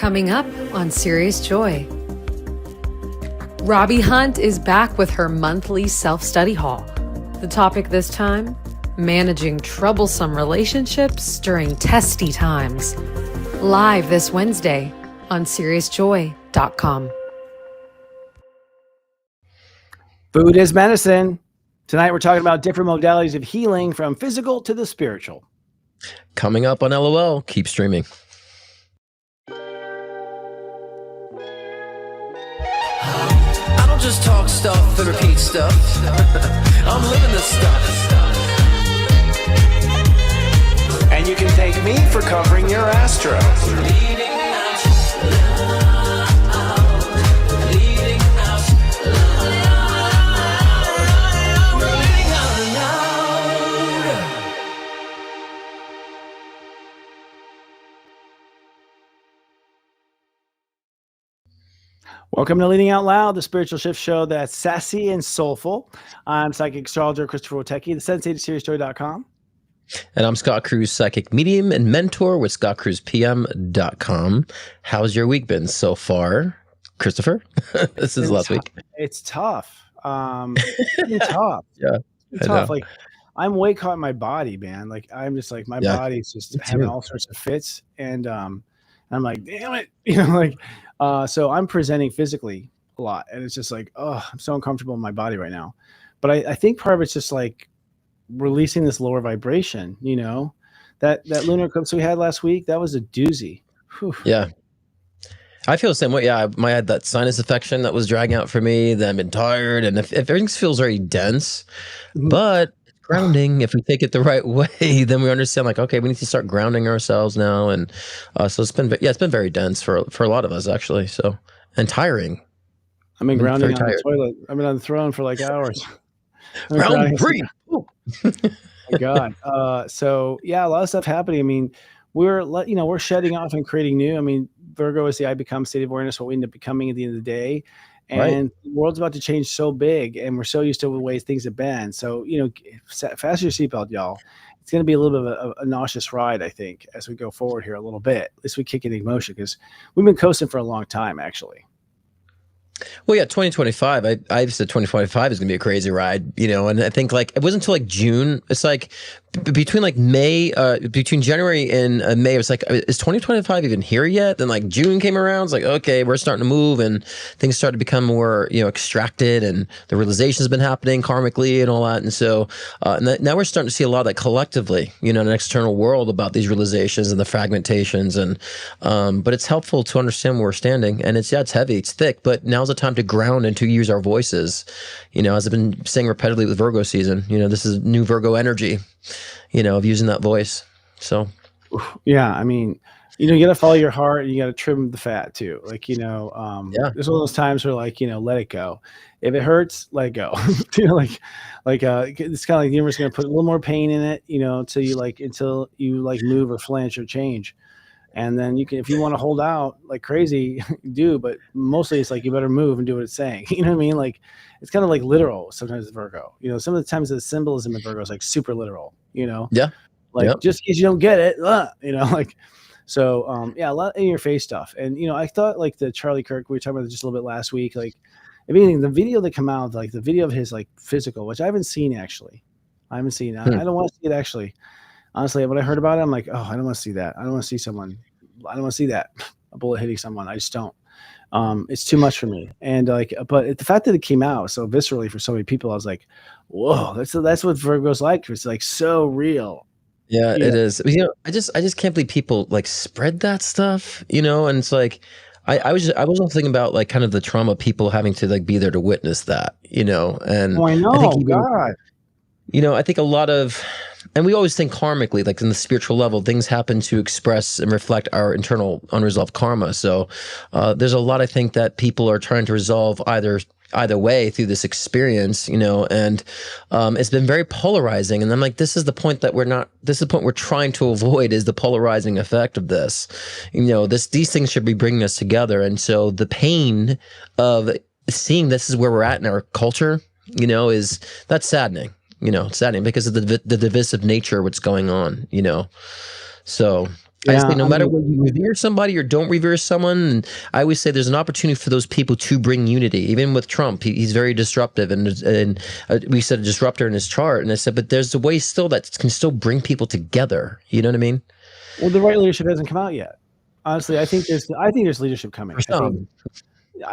Coming up on Serious Joy. Robbie Hunt is back with her monthly self-study hall. The topic this time, managing troublesome relationships during testy times. Live this Wednesday on SeriousJoy.com. Food is medicine. Tonight we're talking about different modalities of healing from physical to the spiritual. Coming up on LOL. Keep streaming. I don't just talk stuff and repeat stuff. I'm living this stuff. And you can thank me for covering your astro. Leading out loud. Leading out loud. We're leading out loud. Welcome to Leading Out Loud, the spiritual shift show that's sassy and soulful. I'm psychic astrologer Christopher Wotecki, the sensei to SeriousJoy.com. And I'm Scott Cruz, psychic medium and mentor with ScottCruzPM.com. How's your week been so far, Christopher? This is last week. It's tough. It's tough. Yeah, it's tough. Like, I'm way caught in my body, man. Like, I'm just like, my body's just having all sorts of fits. And I'm like, damn it. So I'm presenting physically a lot. And it's just like, oh, I'm so uncomfortable in my body right now. But I think part of it's just like releasing this lower vibration, that lunar eclipse we had last week, that was a doozy. Whew. Yeah. I feel the same way. Yeah, I had that sinus infection that was dragging out for me. Then I've been tired. And if everything feels very dense, but grounding, if we take it the right way, then we understand like, okay, we need to start grounding ourselves now. And so it's been very dense for a lot of us actually. So, and tiring. I've been grounding on the toilet. I've been on the throne for like hours. Round three. My God. So yeah, a lot of stuff happening. I mean, we're shedding off and creating new. I mean, Virgo is the I become state of awareness, what we end up becoming at the end of the day. And the world's about to change so big, and we're so used to the way things have been. So, fasten your seatbelt, y'all. It's going to be a little bit of a nauseous ride, I think, as we go forward here a little bit. At least we kick into emotion because we've been coasting for a long time, actually. Well, yeah, 2025. I said 2025 is going to be a crazy ride, and I think like it wasn't until like June. It's like between like between January and May, it was like, is 2025 even here yet? Then like June came around. It's like, okay, we're starting to move and things started to become more, extracted, and the realization's been happening karmically and all that. And so now we're starting to see a lot of that collectively, in an external world about these realizations and the fragmentations. And but it's helpful to understand where we're standing. And it's heavy, it's thick, but now's the time to ground and to use our voices. As I've been saying repeatedly with Virgo season, this is new Virgo energy, of using that voice. So, yeah, I mean, you got to follow your heart, and you got to trim the fat too. Like, there's one of those times where like, let it go. If it hurts, let it go. It's kind of like the universe is going to put a little more pain in it, until you move or flinch or change. And then you can, if you want to hold out like crazy, do, but mostly it's like, you better move and do what it's saying. You know what I mean? Like, it's kind of like literal sometimes with Virgo, some of the times the symbolism of Virgo is like super literal, Yeah. Like just in case you don't get it, so, a lot in your face stuff. And, I thought like the Charlie Kirk, we were talking about just a little bit last week, like if anything, the video that come out, like the video of his like physical, which I haven't seen actually. I don't want to see it actually. Honestly, when I heard about it, I'm like, oh, I don't want to see that. I don't want to see that. A bullet hitting someone. I just don't. It's too much for me. And but the fact that it came out so viscerally for so many people, I was like, whoa, that's what Virgo's like. It's like so real. Yeah, it is. I just can't believe people like spread that stuff, and it's like, I was also thinking about like kind of the trauma people having to like be there to witness that, and I know, I think God. I think a lot of, and we always think karmically, like in the spiritual level, things happen to express and reflect our internal unresolved karma. So there's a lot, I think, that people are trying to resolve either way through this experience, and it's been very polarizing. And I'm like, this is the point we're trying to avoid, is the polarizing effect of this. These things should be bringing us together. And so the pain of seeing this is where we're at in our culture, that's saddening. It's saddening because of the divisive nature of what's going on, So I Yeah, say no I matter mean, what, you revere somebody or don't revere someone, and I always say there's an opportunity for those people to bring unity. Even with Trump, he's very disruptive, and we said a disruptor in his chart, and I said, but there's a way still that can still bring people together. You know what I mean? well, the right leadership hasn't come out yet. Honestly, I think there's leadership For coming. some,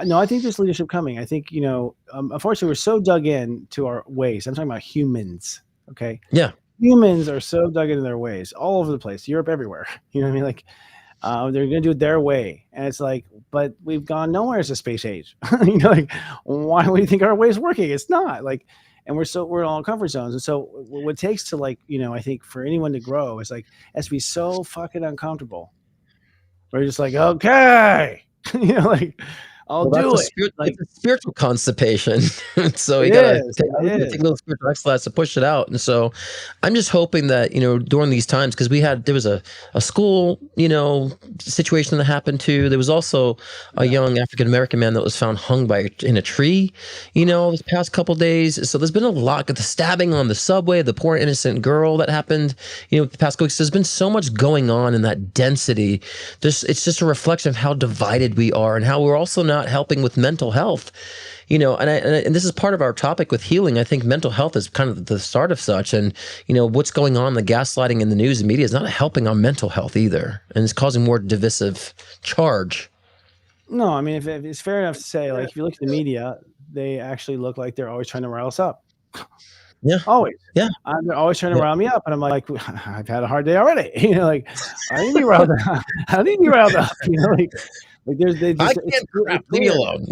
No, I think there's leadership coming. I think, unfortunately, we're so dug in to our ways. I'm talking about humans. Okay. yeah. Humans are so dug into their ways all over the place, Europe, everywhere. You know what I mean? Like, they're going to do it their way. And it's like, but we've gone nowhere as a space age. Like, why do you think our way is working? It's not like, and we're all in comfort zones. And so what it takes to I think for anyone to grow is like, it has to be so fucking uncomfortable. We're just like, okay, like, I'll Well, do it. Like, it's a spiritual constipation. So you it gotta is, take, it take is. a little spiritual exercise to push it out. And so I'm just hoping that, during these times, because there was a school, situation that happened too. There was also a young African American man that was found hung in a tree, this past couple days. So there's been a lot, the stabbing on the subway, the poor innocent girl that happened, the past couple weeks. There's been so much going on in that density. It's just a reflection of how divided we are and how we're also not helping with mental health, and this is part of our topic with healing. I think mental health is kind of the start of such, and what's going on, the gaslighting in the news and media is not helping our mental health either, and it's causing more divisive charge. No, I mean, if it's fair enough to say, like, if you look at the media, they actually look like they're always trying to rile us up. Yeah, Always. yeah, They're always trying to yeah. rile me up, and I'm like, I've had a hard day already. Like, I need to be riled up. I need to be riled up. Like I it's can't crap. Leave me clear. alone.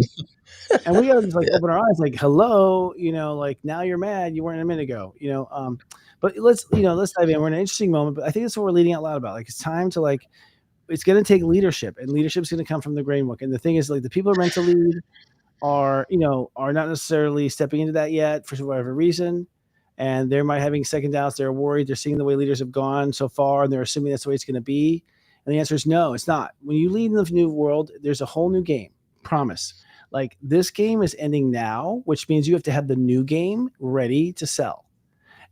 And we gotta just like Yeah. open our eyes, like, hello, like, now you're mad, you weren't a minute ago. But let's dive in. We're in an interesting moment, but I think that's what we're leading out loud about. Like, it's time to it's gonna take leadership, and leadership's gonna come from the grain book. And the thing is, like, the people who are meant to lead are not necessarily stepping into that yet for whatever reason. And they're might having second doubts, they're worried, they're seeing the way leaders have gone so far, and they're assuming that's the way it's gonna be. And the answer is no, it's not. When you lead in the new world, there's a whole new game. Promise. Like, this game is ending now, which means you have to have the new game ready to sell.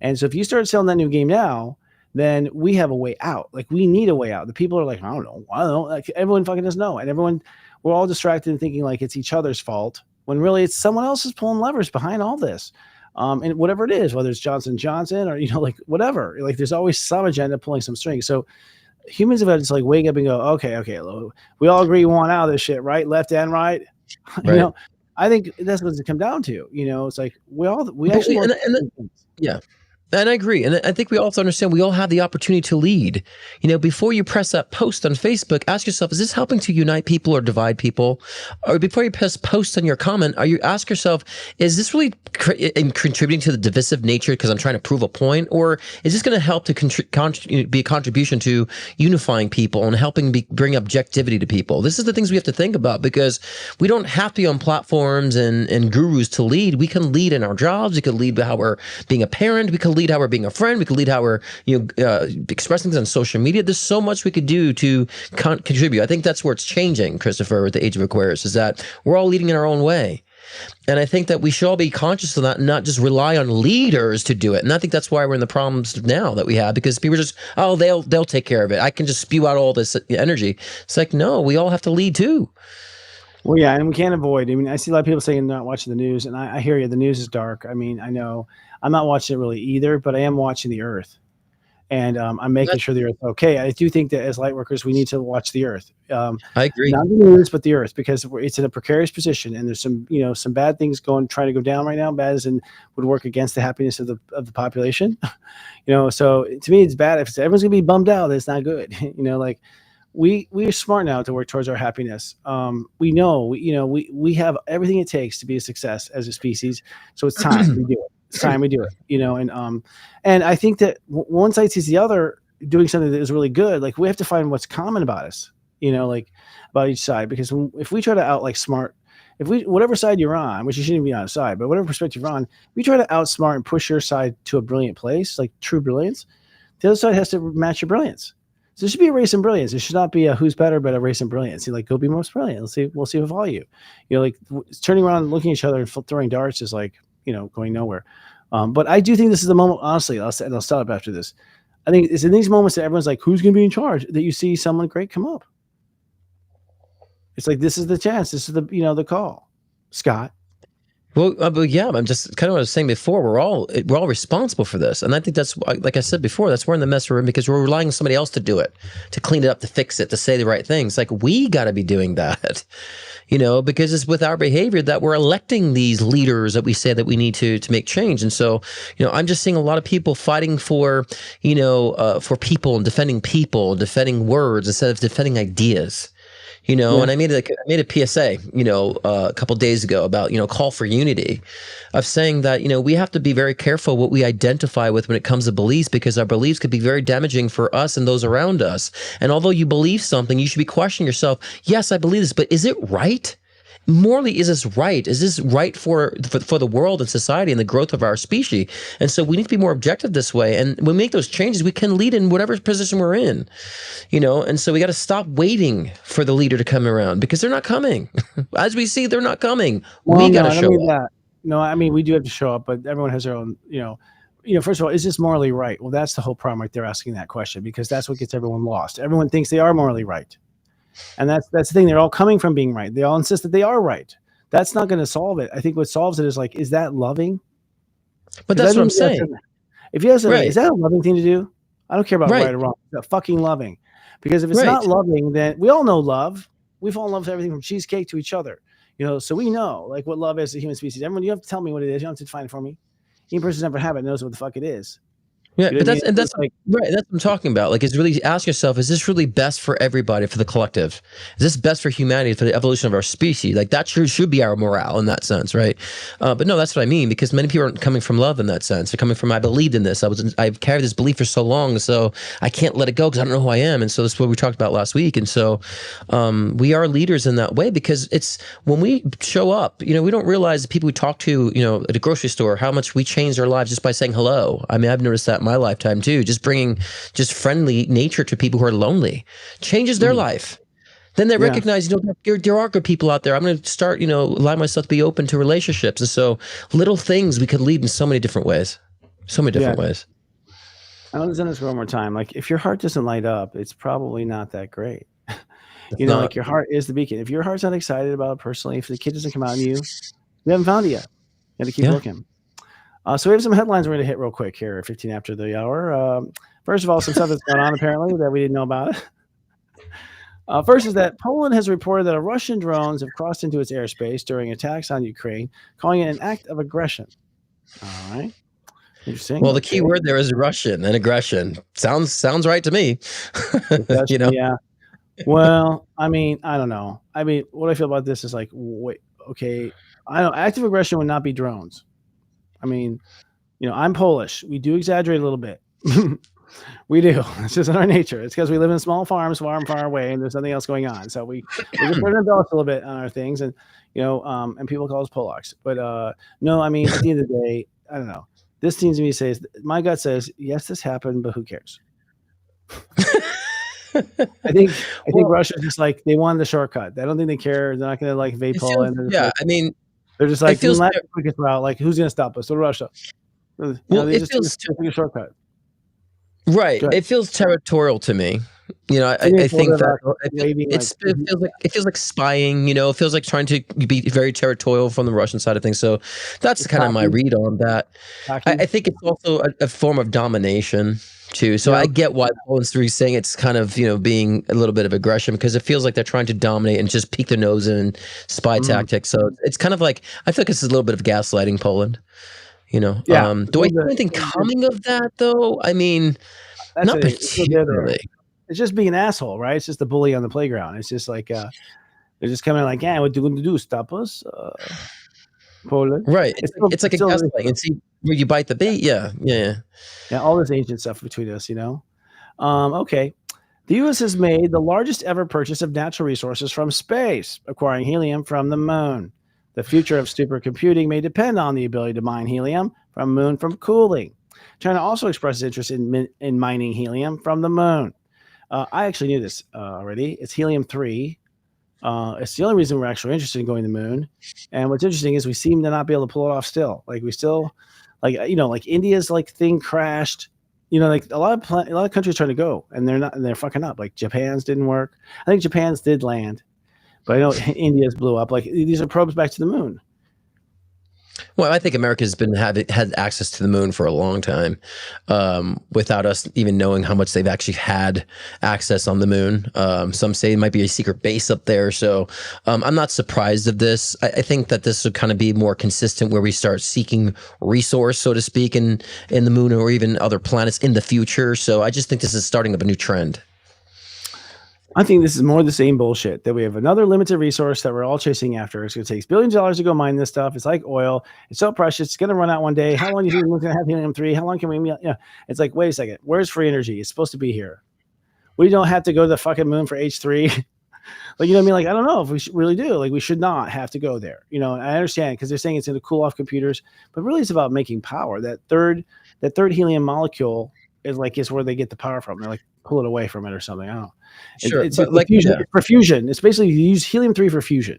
And so if you start selling that new game now, then we have a way out. Like, we need a way out. The people are like, I don't know. Like, everyone fucking doesn't know. And we're all distracted and thinking like it's each other's fault, when really it's someone else is pulling levers behind all this. And whatever it is, whether it's Johnson Johnson or, like, whatever, like, there's always some agenda pulling some strings. So humans have had to wake up and go, okay, we all agree we want out of this shit, right? Left and right. Right. I think that's what it's come down to. It's like we But actually yeah. And I agree. And I think we also understand we all have the opportunity to lead. Before you press that post on Facebook, ask yourself, is this helping to unite people or divide people? Or before you press post on your comment, ask yourself, is this really contributing to the divisive nature because I'm trying to prove a point? Or is this going to help to be a contribution to unifying people and helping bring objectivity to people? This is the things we have to think about, because we don't have to be on platforms and gurus to lead. We can lead in our jobs. We can lead how we're being a parent. We can lead how we're being a friend. We could lead how we're expressing things on social media. There's so much we could do to contribute. I think that's where it's changing, Christopher, with the Age of Aquarius, is that we're all leading in our own way. And I think that we should all be conscious of that and not just rely on leaders to do it. And I think that's why we're in the problems now that we have, because people are just, they'll take care of it. I can just spew out all this energy. It's like, no, we all have to lead too. Well, yeah, and we can't avoid. I mean, I see a lot of people saying not watching the news, and I hear you. The news is dark. I mean, I know I'm not watching it really either, but I am watching the Earth, and I'm making sure the Earth's okay. I do think that as light workers, we need to watch the Earth. I agree. Not the news, but the Earth, because it's in a precarious position, and there's some bad things trying to go down right now. Bad as in would work against the happiness of the population. So to me, it's bad. If everyone's gonna be bummed out, that's not good. Like. We are smart now to work towards our happiness. We know, we have everything it takes to be a success as a species. So it's time we do it. It's time we do it. And I think that one side sees the other doing something that is really good. Like, we have to find what's common about us, like about each side. Because if we try to outsmart, whatever side you're on, which you shouldn't be on a side, but whatever perspective you're on, if you try to outsmart and push your side to a brilliant place, like true brilliance, the other side has to match your brilliance. So there should be a race in brilliance. It should not be a who's better, but a race in brilliance. Go be most brilliant. We'll see with all you. Turning around and looking at each other and throwing darts is going nowhere. But I do think this is the moment, honestly, and I'll stop after this. I think it's in these moments that everyone's like, who's going to be in charge? That you see someone great come up. It's like, this is the chance. This is the call. Scott. Well, but yeah, I'm just kind of what I was saying before. We're all responsible for this, and I think that's, like I said before, that's we're in the mess we're in because we're relying on somebody else to do it, to clean it up, to fix it, to say the right things. Like, we got to be doing that, because it's with our behavior that we're electing these leaders that we say that we need to make change. And so, I'm just seeing a lot of people fighting for people and defending words instead of defending ideas. And I made a PSA, a couple days ago about, call for unity, of saying that, we have to be very careful what we identify with when it comes to beliefs, because our beliefs could be very damaging for us and those around us. And although you believe something, you should be questioning yourself. Yes, I believe this, but is it right? Morally, is this right? Is this right for the world and society and the growth of our species? And so we need to be more objective this way. And when we make those changes, we can lead in whatever position we're in, and so we got to stop waiting for the leader to come around, because they're not coming. As we see, they're not coming. We got to show up. No, I mean, we do have to show up, but everyone has their own, first of all, is this morally right? Well, that's the whole problem right there, asking that question, because that's what gets everyone lost. Everyone thinks they are morally right. And that's the thing. They're all coming from being right. They all insist that they are right. That's not going to solve it. I think what solves it is like, is that loving? But that's what I'm saying. If you ask something, is that a loving thing to do? I don't care about right or wrong. It's fucking loving. Because if it's not loving, then we all know love. We fall in love with everything from cheesecake to each other. So we know like what love is to human species. Everyone, you have to tell me what it is. You don't have to define it for me. Any person who's never had it knows what the fuck it is. Yeah, but that's like, right. That's what I'm talking about. Like, it's really ask yourself: is this really best for everybody, for the collective? Is this best for humanity, for the evolution of our species? Like, that should be our morale in that sense, right? But no, that's what I mean, because many people aren't coming from love in that sense. They're coming from, I believed in this. I've carried this belief for so long, so I can't let it go because I don't know who I am. And so that's what we talked about last week. And so we are leaders in that way, because it's when we show up, we don't realize the people we talk to, at a grocery store, how much we change our lives just by saying hello. I mean, I've noticed that my lifetime too. Just bringing friendly nature to people who are lonely changes their life. Then they recognize, there are good people out there. I'm going to start, allow myself to be open to relationships. And so little things we could lead in so many different ways. So many different ways. I want to send this one more time. Like, if your heart doesn't light up, it's probably not that great. Like, your heart is the beacon. If your heart's not excited about it personally, if the kid doesn't come out in you haven't found it yet. You got to keep looking. So we have some headlines we're going to hit real quick here, 15 after the hour. First of all, some stuff that's going on apparently that we didn't know about. First is that Poland has reported that Russian drones have crossed into its airspace during attacks on Ukraine, calling it an act of aggression. All right. Interesting. Well, the key word there is Russian and aggression. Sounds right to me. Yeah. Well, I mean, I don't know. I mean, what I feel about this is like, wait, okay. I know active aggression would not be drones. I mean, I'm Polish. We do exaggerate a little bit. We do. It's just in our nature. It's because we live in small farms far away, and there's nothing else going on. So we just put an embellish a little bit on our things, and and people call us Polacks. But no, I mean, at the end of the day, I don't know. This seems to me says, my gut says, yes, this happened, but who cares? I think Russia's just like, they wanted the shortcut. I don't think they care. They're not going to like vape Poland. I mean, they're just like, the quickest route. Like, who's going to stop us? So Russia. They it feels take a shortcut. Right. It feels territorial to me. I think that it feels like spying. It feels like trying to be very territorial from the Russian side of things. So that's kind of my read on that. I think it's also a form of domination too. So I get why Poland's saying it's kind of being a little bit of aggression, because it feels like they're trying to dominate and just peek their nose in spy tactics. So it's kind of like, I feel like it's a little bit of gaslighting Poland. Do I see anything coming of that though? I mean, not particularly. It's just being an asshole, right? It's just a bully on the playground. It's just like they're just coming like, yeah, what are you going to do? Stop us, Poland? Right. It's like a gaslighting. And see where you bite the bait. Yeah. All this ancient stuff between us, Okay. The U.S. has made the largest ever purchase of natural resources from space, acquiring helium from the moon. The future of supercomputing may depend on the ability to mine helium from moon from cooling. China also expresses interest in mining helium from the moon. I actually knew this already. It's helium-3. It's the only reason we're actually interested in going to the moon. And what's interesting is we seem to not be able to pull it off still. Like we still, like India's like thing crashed, like a lot of countries trying to go, and they're fucking up. Like Japan's didn't work. I think Japan's did land, but I know India's blew up. Like these are probes back to the moon. Well, I think America's had access to the moon for a long time, without us even knowing how much they've actually had access on the moon. Some say it might be a secret base up there. So I'm not surprised of this. I think that this would kind of be more consistent where we start seeking resource, so to speak, in the moon or even other planets in the future. So I just think this is starting up a new trend. I think this is more the same bullshit that we have another limited resource that we're all chasing after. It's going to take billions of dollars to go mine this stuff. It's like oil. It's so precious. It's going to run out one day. How long do you think we're going to have helium-3? How long can we? It's like, wait a second. Where's free energy? It's supposed to be here. We don't have to go to the fucking moon for H3. Like, you know what I mean? Like, I don't know if we really do. Like, we should not have to go there. You know, I understand because they're saying it's going to cool off computers, but really it's about making power. That third helium molecule is where they get the power from. They're like pull it away from it or something. I don't know. Sure, It's like fusion, for fusion. It's basically you use helium-3 for fusion.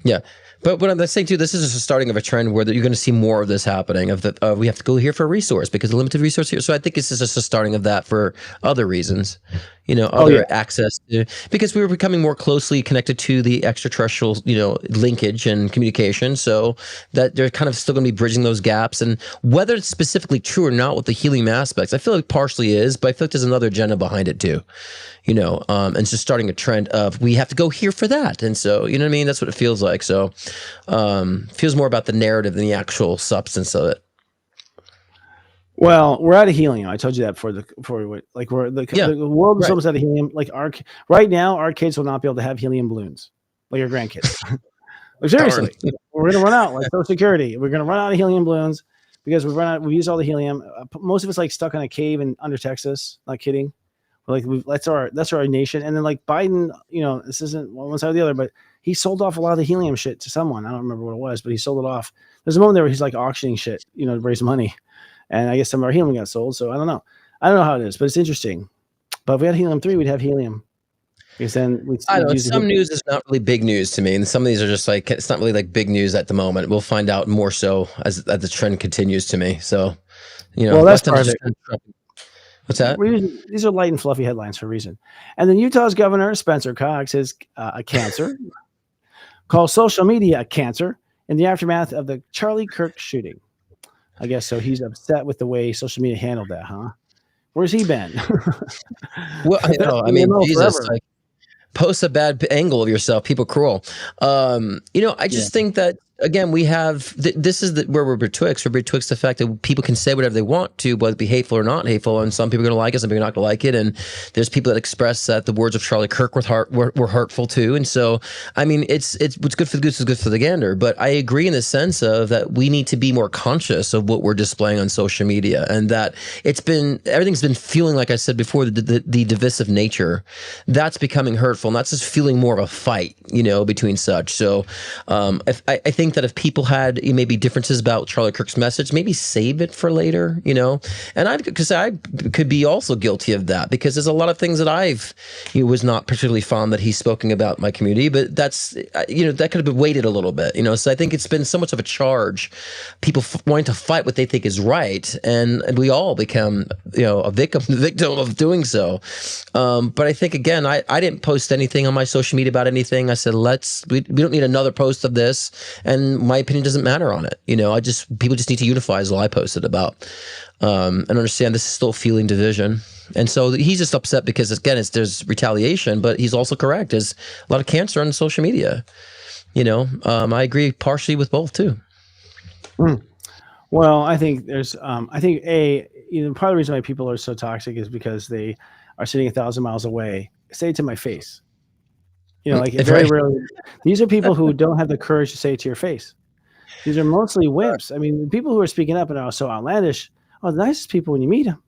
Yeah. But what I'm saying too, this is just the starting of a trend where you're going to see more of this happening. We have to go here for a resource because of limited resource here. So I think this is just a starting of that for other reasons, access to, because we were becoming more closely connected to the extraterrestrial, linkage and communication. So that they're kind of still going to be bridging those gaps. And whether it's specifically true or not with the helium aspects, I feel like partially is, but I feel like there's another agenda behind it too. And it's just starting a trend of we have to go here for that. And so, you know what I mean? That's what it feels like. So feels more about the narrative than the actual substance of it. Well, we're out of helium. I told you that the world is almost out of helium. Like right now, our kids will not be able to have helium balloons, like our grandkids. Like seriously, we're gonna run out. Like Social Security, we're gonna run out of helium balloons because we use all the helium. Most of us like stuck in a cave under Texas. Not kidding. Like that's our nation. And then like Biden, this isn't one side or the other, but he sold off a lot of the helium shit to someone. I don't remember what it was, but he sold it off. There's a moment there where he's like auctioning shit, to raise money. And I guess some of our helium got sold. So I don't know. I don't know how it is, but it's interesting. But if we had helium-3, we'd have helium. Because then I don't know. Some news is not really big news to me. And some of these are just like, it's not really like big news at the moment. We'll find out more so as the trend continues to me. So, well, that's part of it. What's that? These are light and fluffy headlines for a reason. And then Utah's governor, Spencer Cox, has a cancer, calls social media a cancer in the aftermath of the Charlie Kirk shooting. I guess so. He's upset with the way social media handled that, huh? Where's he been? Well, I know. I mean, Jesus, like, post a bad angle of yourself. People cruel. I just think that, again, we have this is where we're betwixt. We're betwixt the fact that people can say whatever they want to, whether it be hateful or not hateful, and some people are going to like it, some people are not going to like it. And there's people that express that the words of Charlie Kirk were hurtful too. And so, I mean, it's what's good for the goose is good for the gander. But I agree in the sense of that we need to be more conscious of what we're displaying on social media, and that everything's been feeling, like I said before, the divisive nature that's becoming hurtful, and that's just feeling more of a fight, between such. So, I think that if people had maybe differences about Charlie Kirk's message, maybe save it for later, and I could be also guilty of that, because there's a lot of things that was not particularly fond that he's spoken about in my community, but that's, that could have been weighted a little bit, so I think it's been so much of a charge, people wanting to fight what they think is right, and we all become, a victim of doing so. But I think, again, I didn't post anything on my social media about anything. I said, we don't need another post of this. And my opinion doesn't matter on it. People just need to unify is all I posted about, and understand this is still fueling division. And so he's just upset because, again, there's retaliation, but he's also correct. There's a lot of cancer on social media. I agree partially with both too. Well, I think there's, part of the reason why people are so toxic is because they are sitting 1,000 miles away. Say it to my face. Very rarely. These are people who don't have the courage to say it to your face. These are mostly wimps. I mean, people who are speaking up and are so outlandish are the nicest people when you meet them.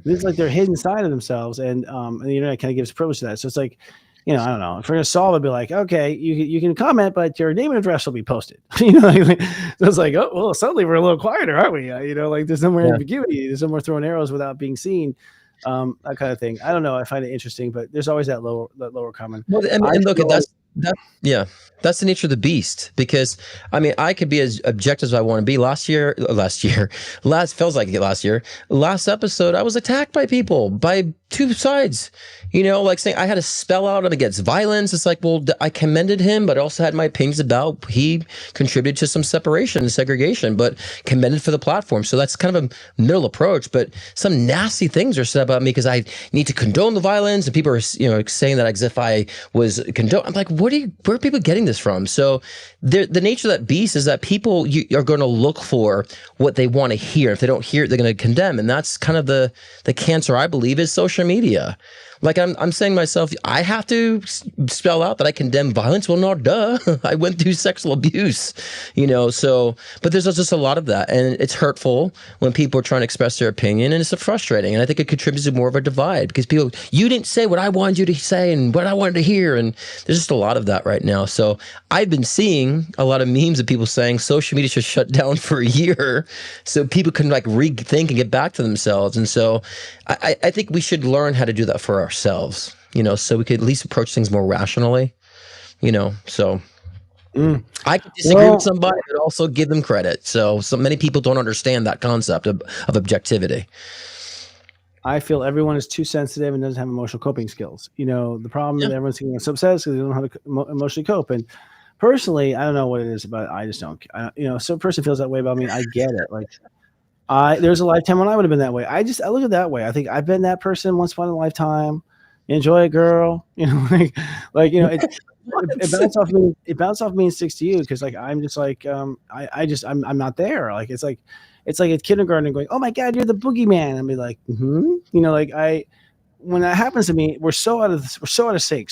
It's like they're hidden side of themselves, and the internet kind of gives privilege to that. So it's like, I don't know. If we're gonna solve it, be like, okay, you can comment, but your name and address will be posted. So it's like, oh well, suddenly we're a little quieter, aren't we? There's no more ambiguity. There's no more throwing arrows without being seen. That kind of thing. I don't know. I find it interesting, but there's always that lower common. Well, and look, Yeah, that's the nature of the beast. Because I mean, I could be as objective as I want to be. Last feels like last year. Last episode, I was attacked by people, by two sides. Like saying I had to spell out against violence. It's like, well, I commended him, but I also had my opinions about he contributed to some separation and segregation, but commended for the platform. So that's kind of a middle approach. But some nasty things are said about me because I need to condone the violence, and people are saying that as if I was condone. I'm like, where are people getting this from? So the nature of that beast is that people are going to look for what they want to hear. If they don't hear it, they're going to condemn, and that's kind of the cancer, I believe, is social media. Like I'm saying to myself, I have to spell out that I condemn violence. Well, no, duh. I went through sexual abuse, so, but there's just a lot of that. And it's hurtful when people are trying to express their opinion, and it's frustrating. And I think it contributes to more of a divide because you didn't say what I wanted you to say and what I wanted to hear. And there's just a lot of that right now. So I've been seeing a lot of memes of people saying social media should shut down for a year so people can rethink and get back to themselves. And so I think we should learn how to do that for ourselves, so we could at least approach things more rationally, so I could disagree with somebody, but also give them credit. So many people don't understand that concept of objectivity. I feel everyone is too sensitive and doesn't have emotional coping skills. The problem that everyone's getting so upset is because they don't know how to emotionally cope. And personally, I don't know what it is, but I just don't. So a person feels that way about me. I get it. There's a lifetime when I would have been that way. I look at it that way. I think I've been that person once upon a lifetime. Enjoy it, girl. It bounced off me. It bounced off me and sticks to you because I'm just I'm not there. It's like at kindergarten going, oh my God, you're the boogeyman. And be like, when that happens to me, we're so out of sync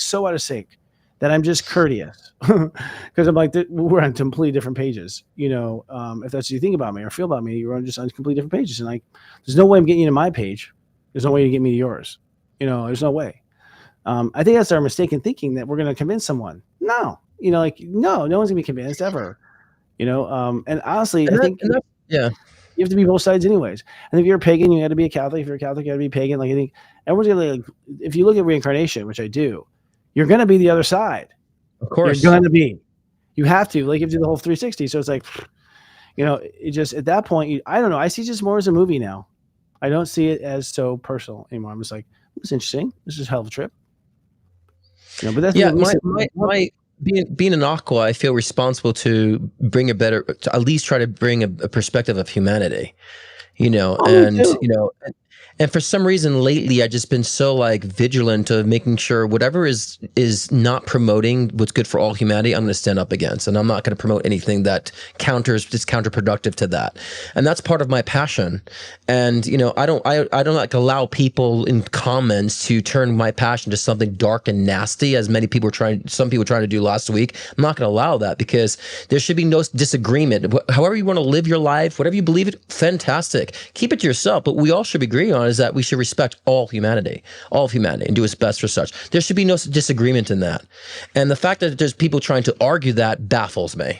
that I'm just courteous because I'm like, we're on completely different pages. If that's what you think about me or feel about me, you're on just on completely different pages. And there's no way I'm getting you to my page. There's no way to get me to yours. There's no way. I think that's our mistaken thinking that we're going to convince someone. No, no one's gonna be convinced ever. And honestly, I think you have to be both sides anyways. And if you're a pagan, you got to be a Catholic. If you're a Catholic, you got to be pagan. I think everyone's gonna if you look at reincarnation, which I do, you're going to be the other side. Of course. You're going to be. You have to. You have to do the whole 360. So it's it just, at that point, I don't know. I see it just more as a movie now. I don't see it as so personal anymore. I'm just like, it's interesting. This is a hell of a trip. But that's being an aqua, I feel responsible to bring to at least try to bring a perspective of humanity, and for some reason lately, I've just been so vigilant of making sure whatever is not promoting what's good for all humanity, I'm going to stand up against, and I'm not going to promote anything that is counterproductive to that. And that's part of my passion. And I don't allow people in comments to turn my passion to something dark and nasty, as some people trying to do last week. I'm not going to allow that because there should be no disagreement. However you want to live your life, whatever you believe it, fantastic. Keep it to yourself. But we all should agree on is that we should respect all of humanity, and do its best for such. There should be no disagreement in that. And the fact that there's people trying to argue that baffles me.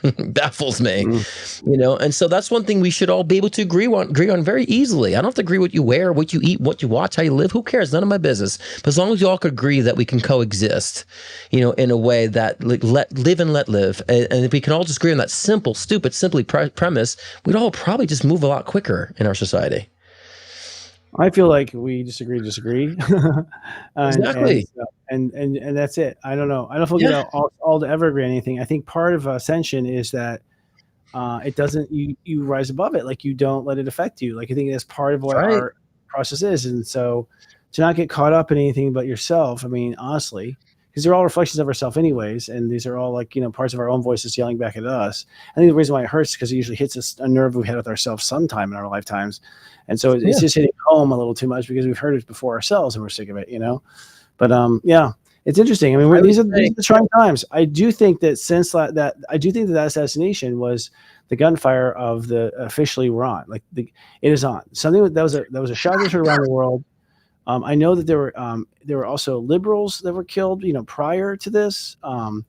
And so that's one thing we should all be able to agree on very easily. I don't have to agree what you wear, what you eat, what you watch, how you live. Who cares? None of my business. But as long as you all could agree that we can coexist, in a way that let live and let live. And if we can all just agree on that simple, stupid, premise, we'd all probably just move a lot quicker in our society. I feel like we disagree. Exactly. And that's it. I don't know. I don't feel like all to ever agree on anything. I think part of ascension is that it doesn't, you rise above it. You don't let it affect you. I think that's part of what our process is. And so to not get caught up in anything but yourself, honestly, because they're all reflections of ourselves anyways. And these are all parts of our own voices yelling back at us. I think the reason why it hurts is because it usually hits us a nerve we've had with ourselves sometime in our lifetimes. And so it's just hitting home a little too much because we've heard it before ourselves and we're sick of it, But it's interesting. These are the trying times. I do think that that assassination was the gunfire of the officially we're on. It is on. Something that was a shock that heard around the world. I know that there were also liberals that were killed, prior to this. And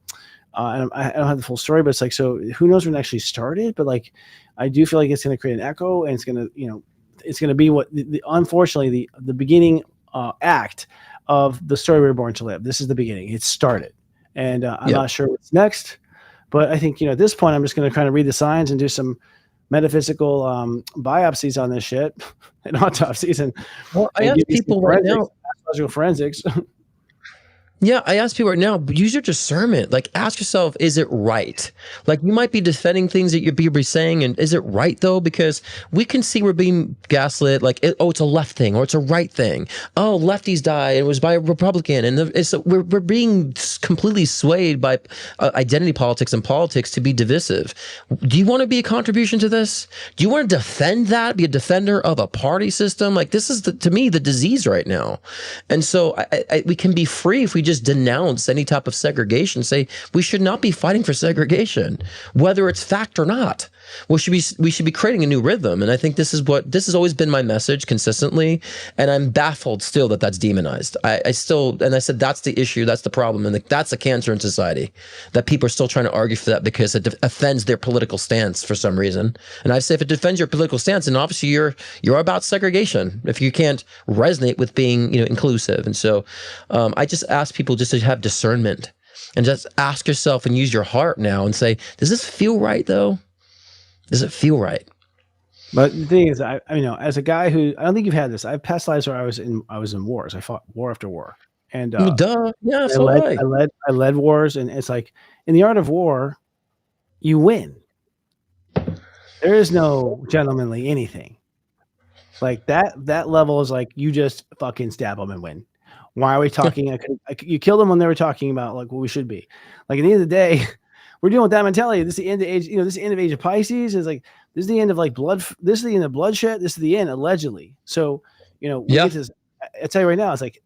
I don't have the full story, but it's so who knows when it actually started? But I do feel like it's going to create an echo, and it's going to, it's going to be what unfortunately the beginning act of the story we were born to live. This is the beginning. It started, and I'm not sure what's next. But I think, at this point, I'm just going to kind of read the signs and do some metaphysical biopsies on this shit and autopsies. And I ask people right now, astrological forensics. Yeah, I ask people right now, use your discernment. Like, ask yourself, is it right? Like, you might be defending things that you're saying, and is it right, though? Because we can see we're being gaslit, like, it's a left thing, or it's a right thing. Oh, lefties died, it was by a Republican. And we're being completely swayed by identity politics and politics to be divisive. Do you want to be a contribution to this? Do you want to defend that, be a defender of a party system? Like, this is, to me, the disease right now. And so we can be free if we just denounce any type of segregation, say we should not be fighting for segregation, whether it's fact or not. We should be creating a new rhythm. And I think this has always been my message consistently. And I'm baffled still that that's demonized. I said, that's the issue. That's the problem. And that's a cancer in society, that people are still trying to argue for that because it offends their political stance for some reason. And I say, if it defends your political stance, then obviously you're about segregation if you can't resonate with being, inclusive. And so I just ask people just to have discernment and just ask yourself and use your heart now and say, does this feel right though? Does it feel right? But the thing is, I as a guy who, I don't think you've had this. I have past lives where I was in wars. I fought war after war, and duh, yeah, I led wars, and it's like in the art of war, you win. There is no gentlemanly anything. Like that level is like you just fucking stab them and win. Why are we talking? You killed them when they were talking about like what we should be. Like at the end of the day. We're dealing with that mentality. This is the end of age. This is the end of age of Pisces. Is like this is the end of like blood. This is the end of bloodshed. This is the end, allegedly. So I tell you right now, it's like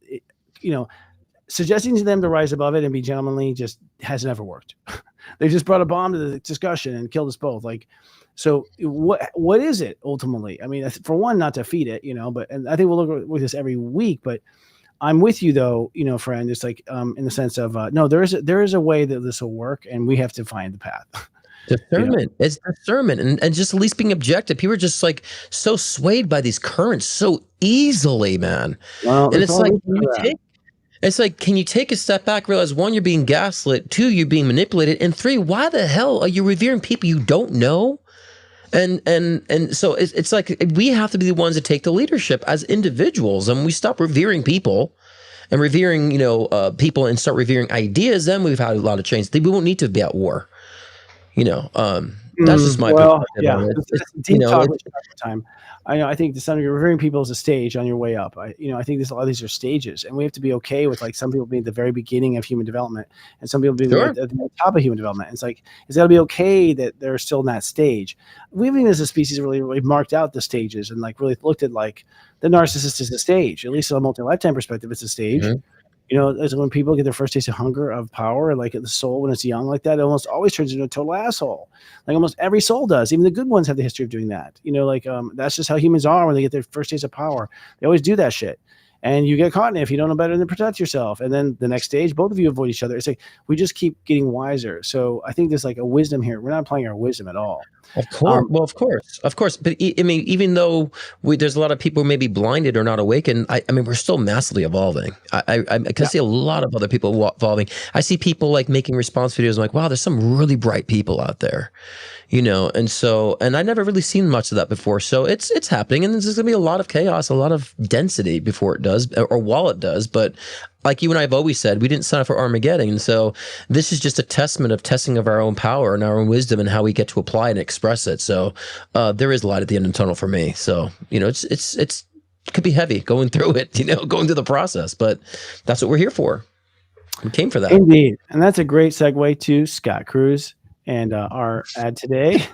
suggesting to them to rise above it and be gentlemanly just has never worked. They just brought a bomb to the discussion and killed us both. Like, so what is it ultimately? I mean, for one, not to feed it, and I think we'll look with this every week, but. I'm with you though, friend. It's like in the sense of no, there is a way that this will work, and we have to find the path. Discernment. It's discernment, and just at least being objective. People are just like so swayed by these currents so easily, man. Well, and it's like, can you take a step back, realize one, you're being gaslit, two, you're being manipulated, and three, why the hell are you revering people you don't know? And so it's like we have to be the ones that take the leadership as individuals, and we stop revering people and revering people and start revering ideas. Then we've had a lot of change. We won't need to be at war. That's just my perspective. Yeah, it's time. I think to some degree, revering people is a stage on your way up. I think a lot of these are stages, and we have to be okay with like some people being at the very beginning of human development, and some people being at the top of human development. It's like it's got to be okay that they're still in that stage. We haven't as a species really marked out the stages and like really looked at like the narcissist is a stage. At least on a multi-lifetime perspective, it's a stage. Mm-hmm. As when people get their first taste of hunger, of power, like the soul when it's young like that, it almost always turns into a total asshole. Like almost every soul does. Even the good ones have the history of doing that. That's just how humans are when they get their first taste of power. They always do that shit. And you get caught in it if you don't know better than protect yourself. And then the next stage, both of you avoid each other. It's like we just keep getting wiser. So I think there's like a wisdom here. We're not applying our wisdom at all. Of course, of course. But I mean, even though there's a lot of people who may be blinded or not awakened, I mean, we're still massively evolving. I can see a lot of other people evolving. I see people like making response videos. I'm like, wow, there's some really bright people out there. And I never really seen much of that before. So it's happening, and there's going to be a lot of chaos, a lot of density before it does, or while it does. But like you and I have always said, we didn't sign up for Armageddon. And so this is just a testament of testing of our own power and our own wisdom and how we get to apply and express it. So there is light at the end of the tunnel for me. So, it could be heavy going through it, going through the process, but that's what we're here for. We came for that. Indeed. And that's a great segue to Scott Cruz. And our ad today.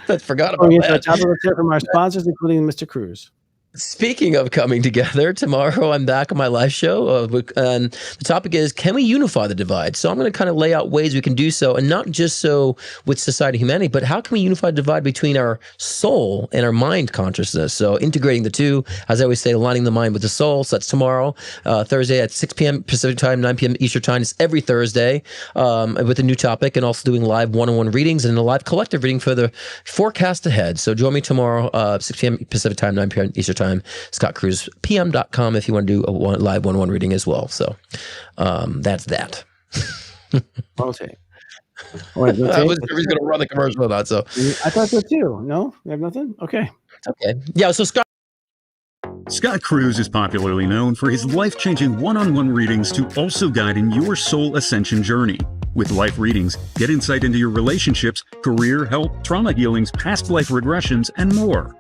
I forgot about that. Let's hear from our sponsors, including Mr. Cruz. Speaking of coming together, tomorrow I'm back on my live show. And the topic is, can we unify the divide? So I'm going to kind of lay out ways we can do so, and not just so with society, humanity, but how can we unify the divide between our soul and our mind consciousness? So integrating the two, as I always say, aligning the mind with the soul. So that's tomorrow, Thursday at 6 p.m. Pacific time, 9 p.m. Eastern time. It's every Thursday with a new topic, and also doing live one-on-one readings and a live collective reading for the forecast ahead. So join me tomorrow, 6 p.m. Pacific time, 9 p.m. Eastern time. ScottCruzPM.com if you want to do a live one-on-one reading as well. So that's that. Rotate. All right, I rotate. was sure he's going to run the commercial or not. So I thought so too. No, you have nothing. Okay. okay, yeah. So Scott Cruz is popularly known for his life-changing one-on-one readings to also guide in your soul ascension journey. With life readings, get insight into your relationships, career, health, trauma healings, past life regressions, and more.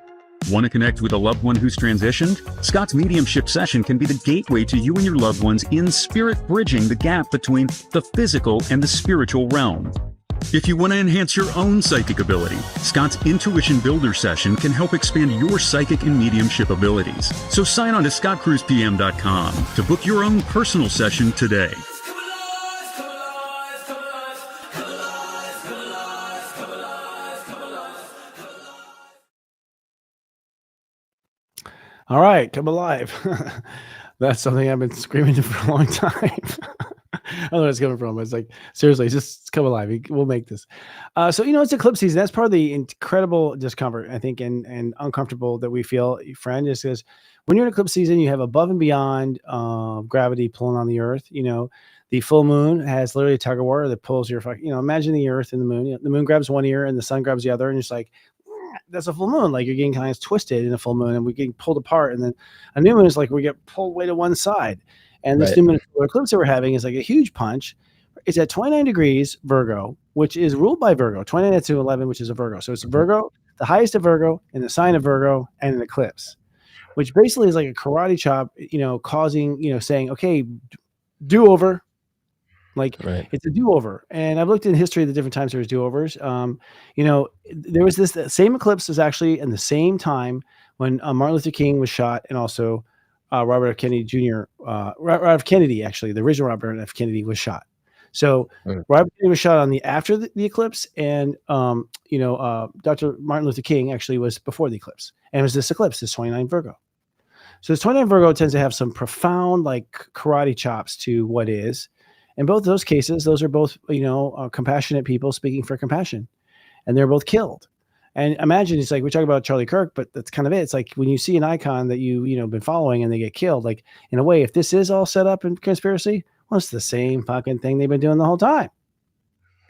Want to connect with a loved one who's transitioned? Scott's mediumship session can be the gateway to you and your loved ones in spirit, bridging the gap between the physical and the spiritual realm. If you want to enhance your own psychic ability, Scott's Intuition Builder session can help expand your psychic and mediumship abilities. So sign on to scottcruzpm.com to book your own personal session today. All right, come alive. That's something I've been screaming for a long time. I don't know where it's coming from, but it's like, seriously, just come alive. We'll make this. So, it's eclipse season. That's part of the incredible discomfort, I think, and uncomfortable that we feel, friend, is because when you're in eclipse season, you have above and beyond gravity pulling on the earth. The full moon has literally a tug of war that pulls your, imagine the earth and the moon. The moon grabs one ear and the sun grabs the other, and it's like, that's a full moon. Like, you're getting kind of twisted in a full moon, and we're getting pulled apart. And then a new moon is like we get pulled way to one side. And this new moon eclipse that we're having is like a huge punch. It's at 29 degrees Virgo, which is ruled by Virgo, 29 to 11, which is a Virgo. So it's Virgo, the highest of Virgo, in the sign of Virgo, and an eclipse, which basically is like a karate chop, causing, saying, okay, do over. Like, it's a do-over. And I've looked in history of the different times there was do-overs. There was the same eclipse was actually in the same time when Martin Luther King was shot, and also Robert F. Kennedy Jr. Robert F. Kennedy, actually, the original Robert F. Kennedy was shot. So Robert Kennedy was shot on after the eclipse, and Dr. Martin Luther King actually was before the eclipse. And it was this eclipse, this 29 Virgo. So this 29 Virgo tends to have some profound, like, karate chops to what is. In both of those cases, those are both, compassionate people speaking for compassion, and they're both killed. And imagine, it's like, we talk about Charlie Kirk, but that's kind of it. It's like when you see an icon that you've been following and they get killed, like, in a way, if this is all set up in conspiracy, well, it's the same fucking thing they've been doing the whole time.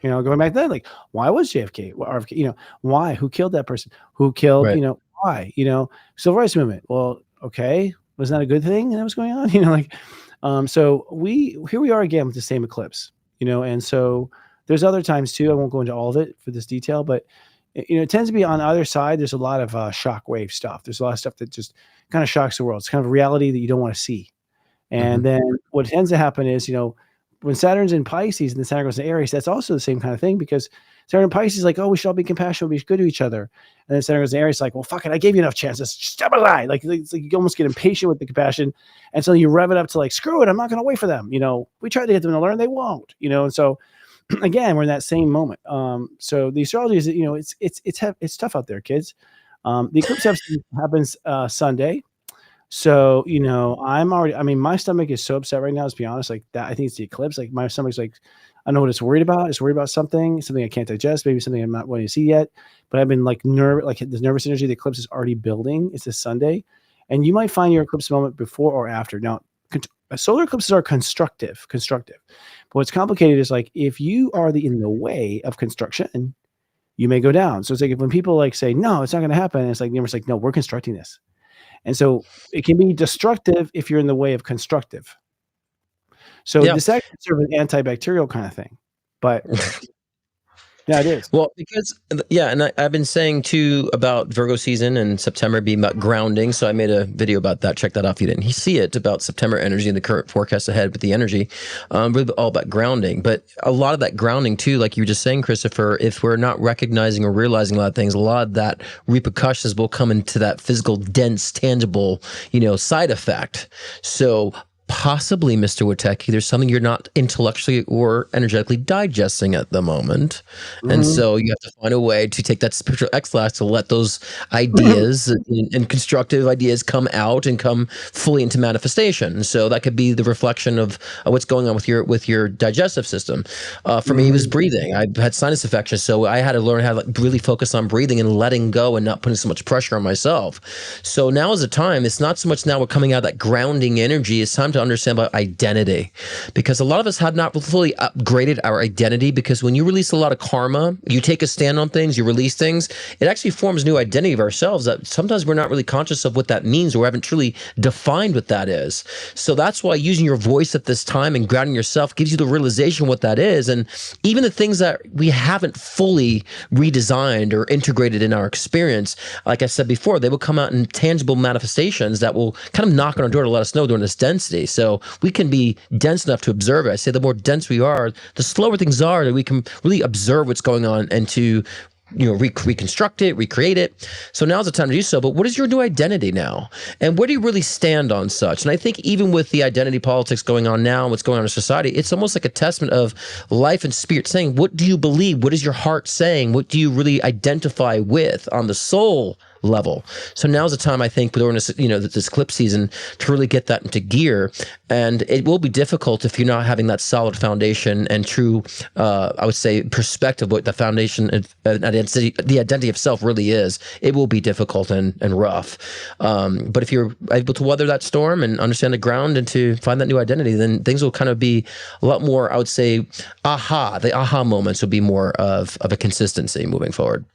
Going back then, like, why was JFK? RFK, why? Who killed that person? Who killed, why? Civil rights movement. Well, okay, was that a good thing that was going on? So here we are again with the same eclipse, and so there's other times too. I won't go into all of it for this detail, but it tends to be on either side. There's a lot of shockwave stuff. There's a lot of stuff that just kind of shocks the world. It's kind of a reality that you don't want to see. And then what tends to happen is, when Saturn's in Pisces and then Saturn goes to Aries, that's also the same kind of thing, because Saturn in Pisces is like, oh, we should all be compassionate, be good to each other. And then Saturn goes to Aries, like, well, fuck it, I gave you enough chances. Step aside. Like, it's like you almost get impatient with the compassion. And so you rev it up to like, screw it, I'm not going to wait for them. We tried to get them to learn, they won't, and so again, we're in that same moment. So the astrology is, it's tough out there, kids. The eclipse happens Sunday. So, my stomach is so upset right now, let's be honest, like that. I think it's the eclipse. Like, my stomach's like, I know what it's worried about. It's worried about something I can't digest, maybe something I'm not wanting to see yet. But I've been like this nervous energy. The eclipse is already building. It's this Sunday. And you might find your eclipse moment before or after. Now, solar eclipses are constructive. But what's complicated is, like, if you are in the way of construction, you may go down. So it's like, when people like say, no, it's not going to happen. It's like, the universe, like, no, we're constructing this. And so it can be destructive if you're in the way of constructive. So this actually sort of an antibacterial kind of thing, but yeah, it is. Well, because and I've been saying too about Virgo season and September being about grounding. So I made a video about that. Check that out if you didn't see it, about September energy and the current forecast ahead with the energy. Really all about grounding, but a lot of that grounding too, like you were just saying, Christopher, if we're not recognizing or realizing a lot of things, a lot of that repercussions will come into that physical, dense, tangible, side effect. So possibly, Mr. Witecki, there's something you're not intellectually or energetically digesting at the moment. And so you have to find a way to take that spiritual exercise to let those ideas and constructive ideas come out and come fully into manifestation. So that could be the reflection of what's going on with your digestive system. For me, it was breathing. I had sinus infection, so I had to learn how to really focus on breathing and letting go and not putting so much pressure on myself. So now is the time. It's not so much now we're coming out of that grounding energy. It's time to to understand about identity, because a lot of us have not fully upgraded our identity, because when you release a lot of karma, you take a stand on things, you release things, it actually forms new identity of ourselves that sometimes we're not really conscious of what that means, or haven't truly defined what that is. So that's why using your voice at this time and grounding yourself gives you the realization what that is. And even the things that we haven't fully redesigned or integrated in our experience, like I said before, they will come out in tangible manifestations that will kind of knock on our door to let us know during this density. So we can be dense enough to observe it. I say the more dense we are, the slower things are, that we can really observe what's going on and to reconstruct it, recreate it. So now's the time to do so. But what is your new identity now? And where do you really stand on such? And I think even with the identity politics going on now and what's going on in society, it's almost like a testament of life and spirit saying, what do you believe? What is your heart saying? What do you really identify with on the soul level? So now's the time, I think, during this, this eclipse season, to really get that into gear. And it will be difficult if you're not having that solid foundation and true, I would say, perspective, what the foundation and identity, the identity of self really is. It will be difficult and rough. But if you're able to weather that storm and understand the ground and to find that new identity, then things will kind of be a lot more, I would say, the aha moments will be more of a consistency moving forward.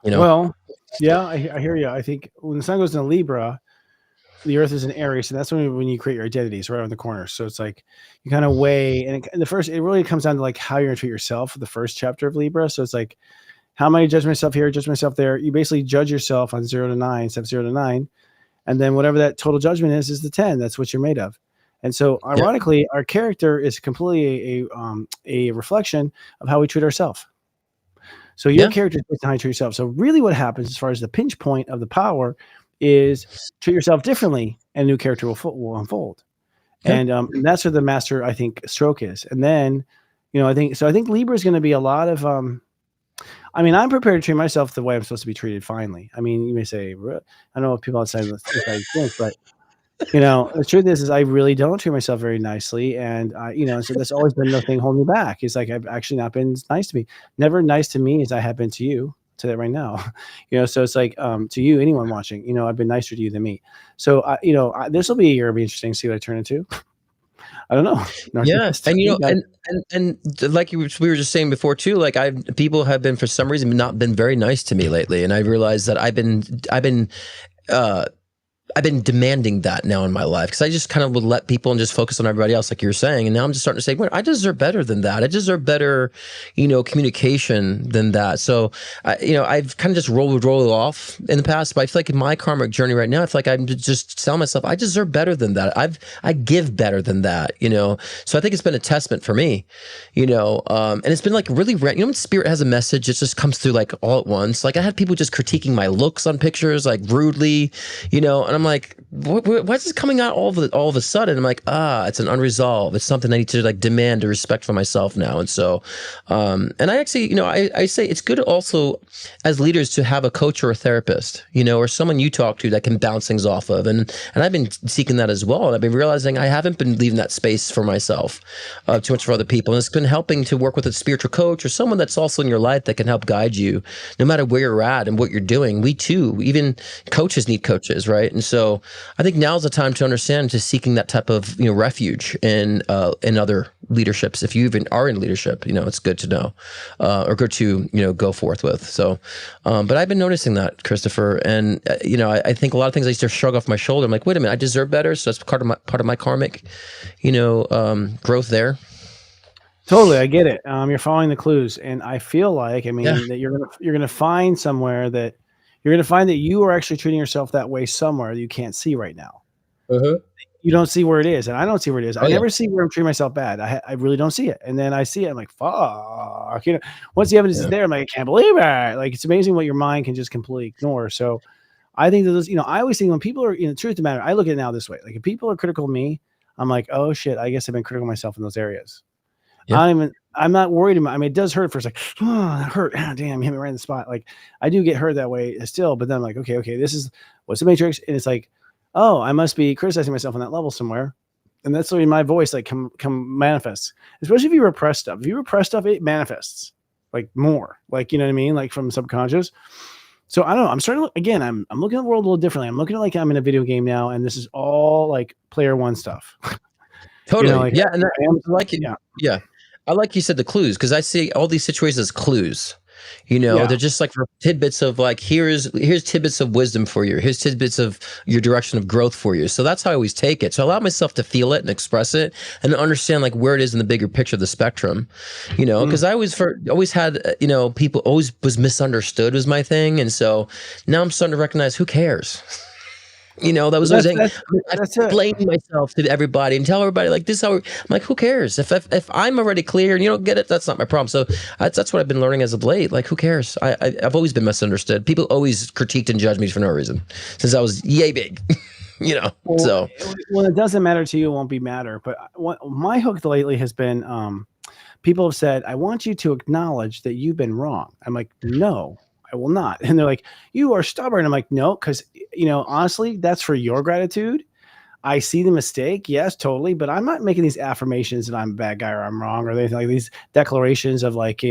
Well, yeah, I hear you. I think when the sun goes into Libra, the Earth is in Aries, and that's when you create your identities right on the corner. So it's like you kind of weigh, and it really comes down to like how you're going to treat yourself. The first chapter of Libra. So it's like, how am I judge myself here, judge myself there? You basically judge yourself on 0 to 9, step 0 to 9, and then whatever that total judgment is the 10. That's what you're made of. And so, ironically, our character is completely a reflection of how we treat ourselves. So your character is based on how you treat yourself. So really what happens as far as the pinch point of the power is treat yourself differently and a new character will unfold. Yeah. And that's where the master, I think, stroke is. And then, I think Libra is going to be a lot of, I'm prepared to treat myself the way I'm supposed to be treated finally. I mean, you may say, I don't know what people outside of the think, but the truth is I really don't treat myself very nicely. And, so that's always been the thing holding me back. It's like, I've actually not been nice to me. Never nice to me as I have been to you today right now. So it's like, to you, anyone watching, I've been nicer to you than me. So, this will be a year. It'll be interesting to see what I turn into. I don't know. Yes. And, and like we were just saying before too, like people have been, for some reason, not been very nice to me lately. And I realized that I've been demanding that now in my life, because I just kind of would let people and just focus on everybody else, like you were saying. And now I'm just starting to say, well, I deserve better than that. I deserve better, communication than that. So, I've kind of just rolled off in the past, but I feel like in my karmic journey right now, I feel like I'm just telling myself, I deserve better than that. I give better than that, So I think it's been a testament for me, and it's been like really, when spirit has a message, it just comes through like all at once. Like I had people just critiquing my looks on pictures, like rudely, and I'm like, what's this coming out all of a sudden? I'm like, it's an unresolved. It's something I need to like demand a respect for myself now. And so, and I actually, I say it's good also as leaders to have a coach or a therapist, or someone you talk to that can bounce things off of. And I've been seeking that as well. And I've been realizing I haven't been leaving that space for myself too much for other people. And it's been helping to work with a spiritual coach or someone that's also in your life that can help guide you no matter where you're at and what you're doing. We too, even coaches need coaches, right? And so I think now's the time to understand, to seeking that type of refuge in other leaderships. If you even are in leadership, it's good to know or good to go forth with. So, but I've been noticing that, Christopher, and I think a lot of things I used to shrug off my shoulder. I'm like, wait a minute, I deserve better. So that's part of my karmic, growth there. Totally, I get it. You're following the clues, and I feel like that you're gonna find somewhere that. You're going to find that you are actually treating yourself that way somewhere that you can't see right now. Uh-huh. You don't see where it is, and I don't see where it is. I never see where I'm treating myself bad. I really don't see it. And then I see it, I'm like, fuck. Once the evidence is there, I'm like, I can't believe it. Like, it's amazing what your mind can just completely ignore. So I think that those, I always think when people are, truth of the matter, I look at it now this way. Like, if people are critical of me, I'm like, oh shit, I guess I've been critical of myself in those areas. Yeah. I'm not worried about. It does hurt for a second. Oh, that hurt. Oh, damn, hit me right in the spot. Like I do get hurt that way still, but then I'm like, okay, this is what's the matrix, and it's like, oh, I must be criticizing myself on that level somewhere, and that's the way my voice like come manifests. Especially if you repress stuff. If you repress stuff, it manifests like more. Like you know what I mean? Like from subconscious. So I don't know. I'm starting to again. I'm looking at the world a little differently. I'm looking at like I'm in a video game now, and this is all like player one stuff. Totally. Like Yeah. And I am, I like it. yeah, Yeah. I like you said the clues, because I see all these situations as clues. yeah. They're just like tidbits of like, here's tidbits of wisdom for you. Here's tidbits of your direction of growth for you. So that's how I always take it. So I allow myself to feel it and express it and understand like where it is in the bigger picture of the spectrum, because I always had, people always was misunderstood was my thing. And so now I'm starting to recognize, who cares? That was always I explain myself to everybody and tell everybody like this. I'm like, who cares? If I'm already clear and you don't get it, that's not my problem. So that's what I've been learning as of late. Like, who cares? I've always been misunderstood. People always critiqued and judged me for no reason since I was yay big. Well, So when it doesn't matter to you, it won't be matter. But my hook lately has been people have said, I want you to acknowledge that you've been wrong. I'm like, no, I will not. And they're like, you are stubborn. I'm like, no, because, honestly, that's for your gratitude. I see the mistake. Yes, totally. But I'm not making these affirmations that I'm a bad guy or I'm wrong or anything like these declarations of like,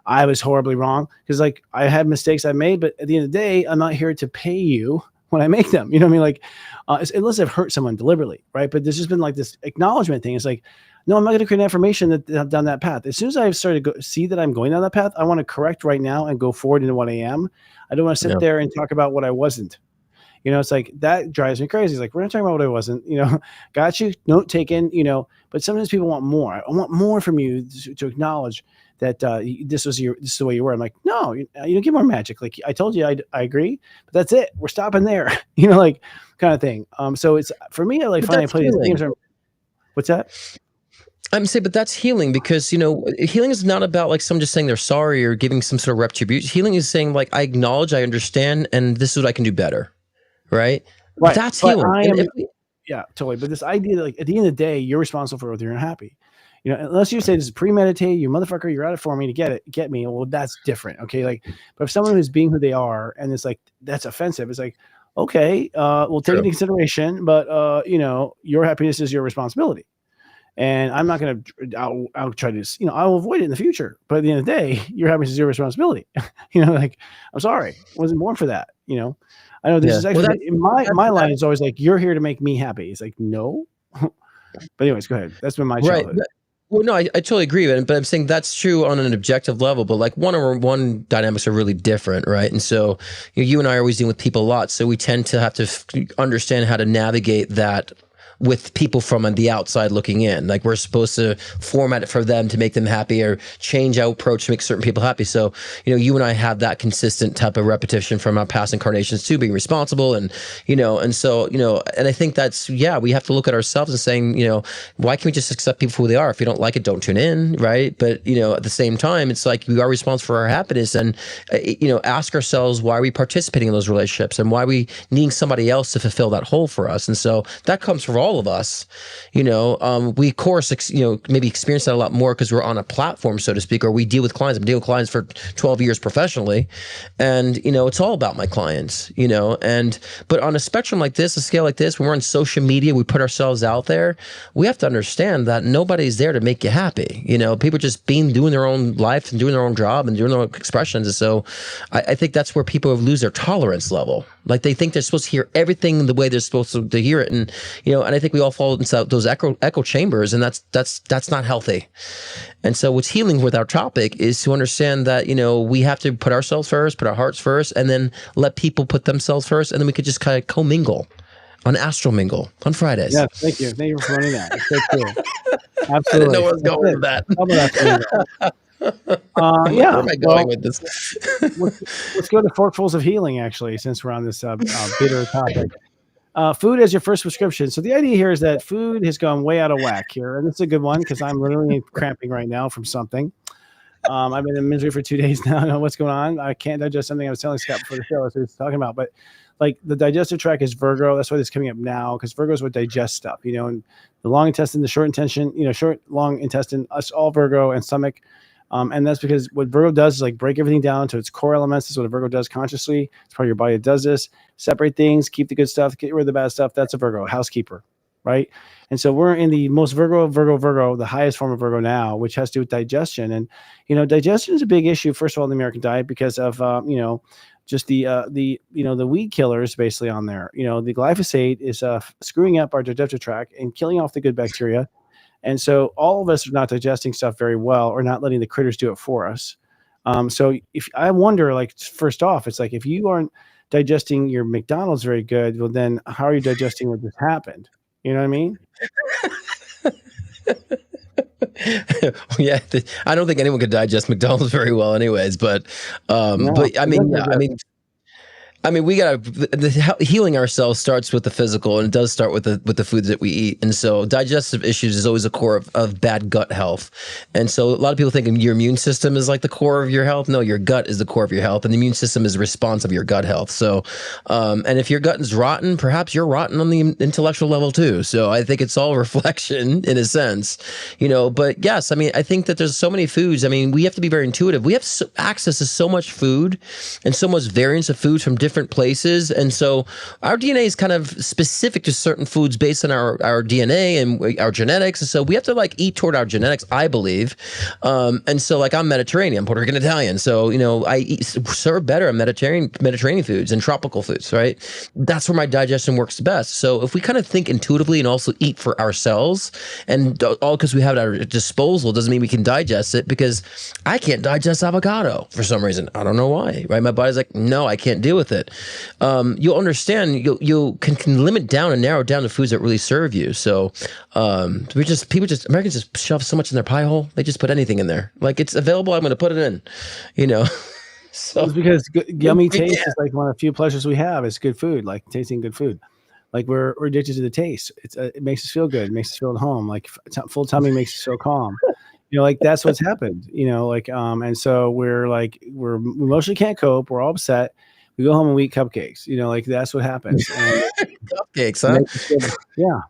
I was horribly wrong. Because like I had mistakes I made, but at the end of the day, I'm not here to pay you when I make them. You know what I mean? Like, unless I've hurt someone deliberately, right? But there's just been like this acknowledgement thing. It's like, no, I'm not going to create an affirmation that I've done that path. As soon as I've started to see that I'm going down that path, I want to correct right now and go forward into what I am. I don't want to sit there and talk about what I wasn't. It's like that drives me crazy. It's like, we're not talking about what I wasn't, got you, note taken, but sometimes people want more. I want more from you to acknowledge that this is the way you were. I'm like, no, you don't get more magic. Like I told you, I agree, but that's it. We're stopping there, like kind of thing. So it's for me, I like finally play these games. What's that? I'm saying, but that's healing because, healing is not about like someone just saying they're sorry or giving some sort of retribution. Healing is saying like, I acknowledge, I understand, and this is what I can do better. Right. That's healing. Yeah, totally. But this idea that like at the end of the day, you're responsible for whether you're unhappy. Unless you say this is premeditated, you motherfucker, you're out it for me to get me. Well, that's different. Okay. Like, but if someone who's being who they are and it's like, that's offensive, it's like, okay, we'll take it into consideration, but your happiness is your responsibility. And I'm not going to, I'll try to, I'll avoid it in the future. But at the end of the day, your happiness is your responsibility. Like, I'm sorry, I wasn't born for that. I know this is actually my line is always like, you're here to make me happy. It's like, no. But anyways, go ahead. That's been my childhood. Right. Well, no, I totally agree with it, but I'm saying that's true on an objective level, but like one-on-one dynamics are really different, right? And so you and I are always dealing with people a lot, so we tend to have to understand how to navigate that with people from the outside looking in. Like we're supposed to format it for them to make them happy or change our approach to make certain people happy. So, you and I have that consistent type of repetition from our past incarnations too, being responsible and so, and I think that's, we have to look at ourselves and saying, why can't we just accept people for who they are? If you don't like it, don't tune in. Right. But, at the same time, it's like we are responsible for our happiness and, ask ourselves, why are we participating in those relationships and why are we needing somebody else to fulfill that hole for us? And so that comes from all of us, we of course, maybe experience that a lot more because we're on a platform, so to speak, or we deal with clients. I'm dealing with clients for 12 years professionally. And, it's all about my clients, but on a spectrum like this, a scale like this, when we're on social media, we put ourselves out there. We have to understand that nobody's there to make you happy. People just doing their own life and doing their own job and doing their own expressions. And so I think that's where people lose their tolerance level. Like they think they're supposed to hear everything the way they're supposed to hear it. And, and I think we all fall into those echo chambers, and that's not healthy. And so what's healing with our topic is to understand that, we have to put ourselves first, put our hearts first, and then let people put themselves first. And then we could just kind of commingle on Astro Mingle on Fridays. Yes, thank you. Thank you for running that. It's so cool. Absolutely. I didn't know where I was going with that. Yeah. Where am I going with this? let's go to Forkfuls of Healing, actually, since we're on this bitter topic. Food as your first prescription. So the idea here is that food has gone way out of whack here. And it's a good one because I'm literally cramping right now from something. I've been in misery for 2 days now. I don't know what's going on. I can't digest something I was telling Scott before the show. That's what he's talking about. But like the digestive tract is Virgo. That's why it's coming up now because Virgos would digest stuff, and the long intestine, the short intestine, long intestine, us all Virgo and stomach. And that's because what Virgo does is like break everything down to its core elements. That's what a Virgo does consciously. It's part of your body that does this. Separate things, keep the good stuff, get rid of the bad stuff. That's a Virgo, housekeeper, right? And so we're in the most Virgo, the highest form of Virgo now, which has to do with digestion. And, digestion is a big issue, first of all, in the American diet because of, just the the weed killers basically on there. The glyphosate is screwing up our digestive tract and killing off the good bacteria. And so all of us are not digesting stuff very well, or not letting the critters do it for us. So if I wonder, like, first off, it's like, if you aren't digesting your McDonald's very good, well, then how are you digesting what just happened? You know what I mean? Yeah, I don't think anyone could digest McDonald's very well, anyways. But No, but I it mean, doesn't yeah, I mean, we gotta healing ourselves starts with the physical, and it does start with the foods that we eat. And so, digestive issues is always a core of bad gut health. And so, a lot of people think your immune system is like the core of your health. No, your gut is the core of your health, and the immune system is a response of your gut health. So, and if your gut is rotten, perhaps you're rotten on the intellectual level too. So, I think it's all a reflection in a sense, But yes, I mean, I think that there's so many foods. I mean, we have to be very intuitive. We have access to so much food and so much variance of food from different places, and so our DNA is kind of specific to certain foods based on our DNA and our genetics, and so we have to like eat toward our genetics, I believe. And so, like, I'm Mediterranean, Puerto Rican, Italian, so I serve better on Mediterranean foods and tropical foods, right? That's where my digestion works the best. So if we kind of think intuitively and also eat for ourselves, and all because we have it at our disposal doesn't mean we can digest it, because I can't digest avocado for some reason. I don't know why, right? My body's like, no, I can't deal with it. You'll understand. You can limit down and narrow down the foods that really serve you. So Americans just shove so much in their pie hole. They just put anything in there. Like, it's available, I'm going to put it in. So it's because yummy taste is like one of the few pleasures we have. Is good food, like tasting good food. Like, we're addicted to the taste. It makes us feel good. It makes us feel at home. Like, full tummy makes us feel calm. Like, that's what's happened. And so we emotionally can't cope. We're all upset. We go home and we eat cupcakes. Like, that's what happens. cupcakes, huh? Yeah.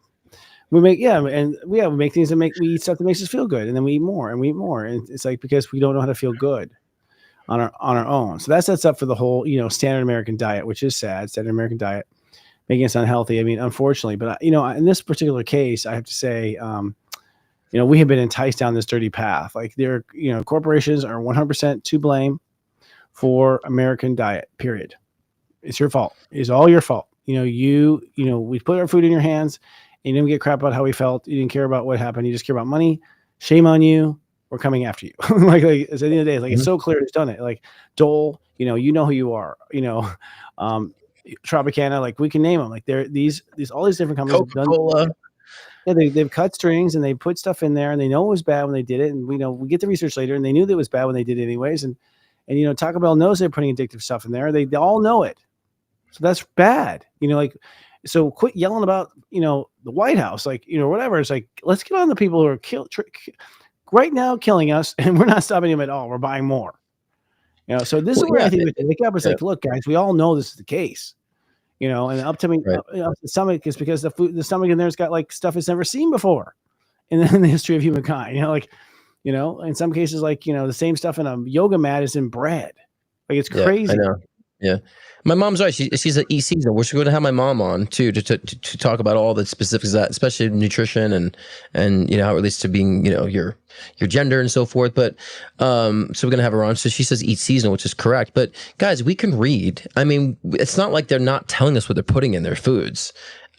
We make things we eat stuff that makes us feel good, and then we eat more and we eat more. And it's like, because we don't know how to feel good on our own. So that sets up for the whole, standard American diet, which is sad. Standard American diet making us unhealthy. I mean, unfortunately, but in this particular case, I have to say, we have been enticed down this dirty path. Like, corporations are 100% to blame for American diet, period. It's your fault. It's all your fault. We put our food in your hands, and you didn't get crap about how we felt. You didn't care about what happened. You just care about money. Shame on you. We're coming after you. like at the end of the day, like, it's so clear who's done it. Like, Dole, you know who you are. Tropicana, like, we can name them. Like, these all these different companies have done. Yeah, they've cut strings and they put stuff in there, and they know it was bad when they did it. And we get the research later, and they knew that it was bad when they did it anyways. And Taco Bell knows they're putting addictive stuff in there. They all know it. So that's bad. So quit yelling about, the White House, like, whatever. It's like, let's get on the people who are right now killing us, and we're not stopping them at all. We're buying more. So this is where I think we have to wake up. It's like, look, guys, we all know this is the case. And up to the stomach is because the stomach in there's got like stuff it's never seen before in the history of humankind. In some cases, like, the same stuff in a yoga mat is in bread. Like, it's crazy. I know. Yeah. My mom's right. She's at season. We're going to have my mom on too to talk about all the specifics of that, especially nutrition and how it relates to being, your gender and so forth. But so we're going to have her on. So she says eat seasonal, which is correct. But guys, we can read. I mean, it's not like they're not telling us what they're putting in their foods.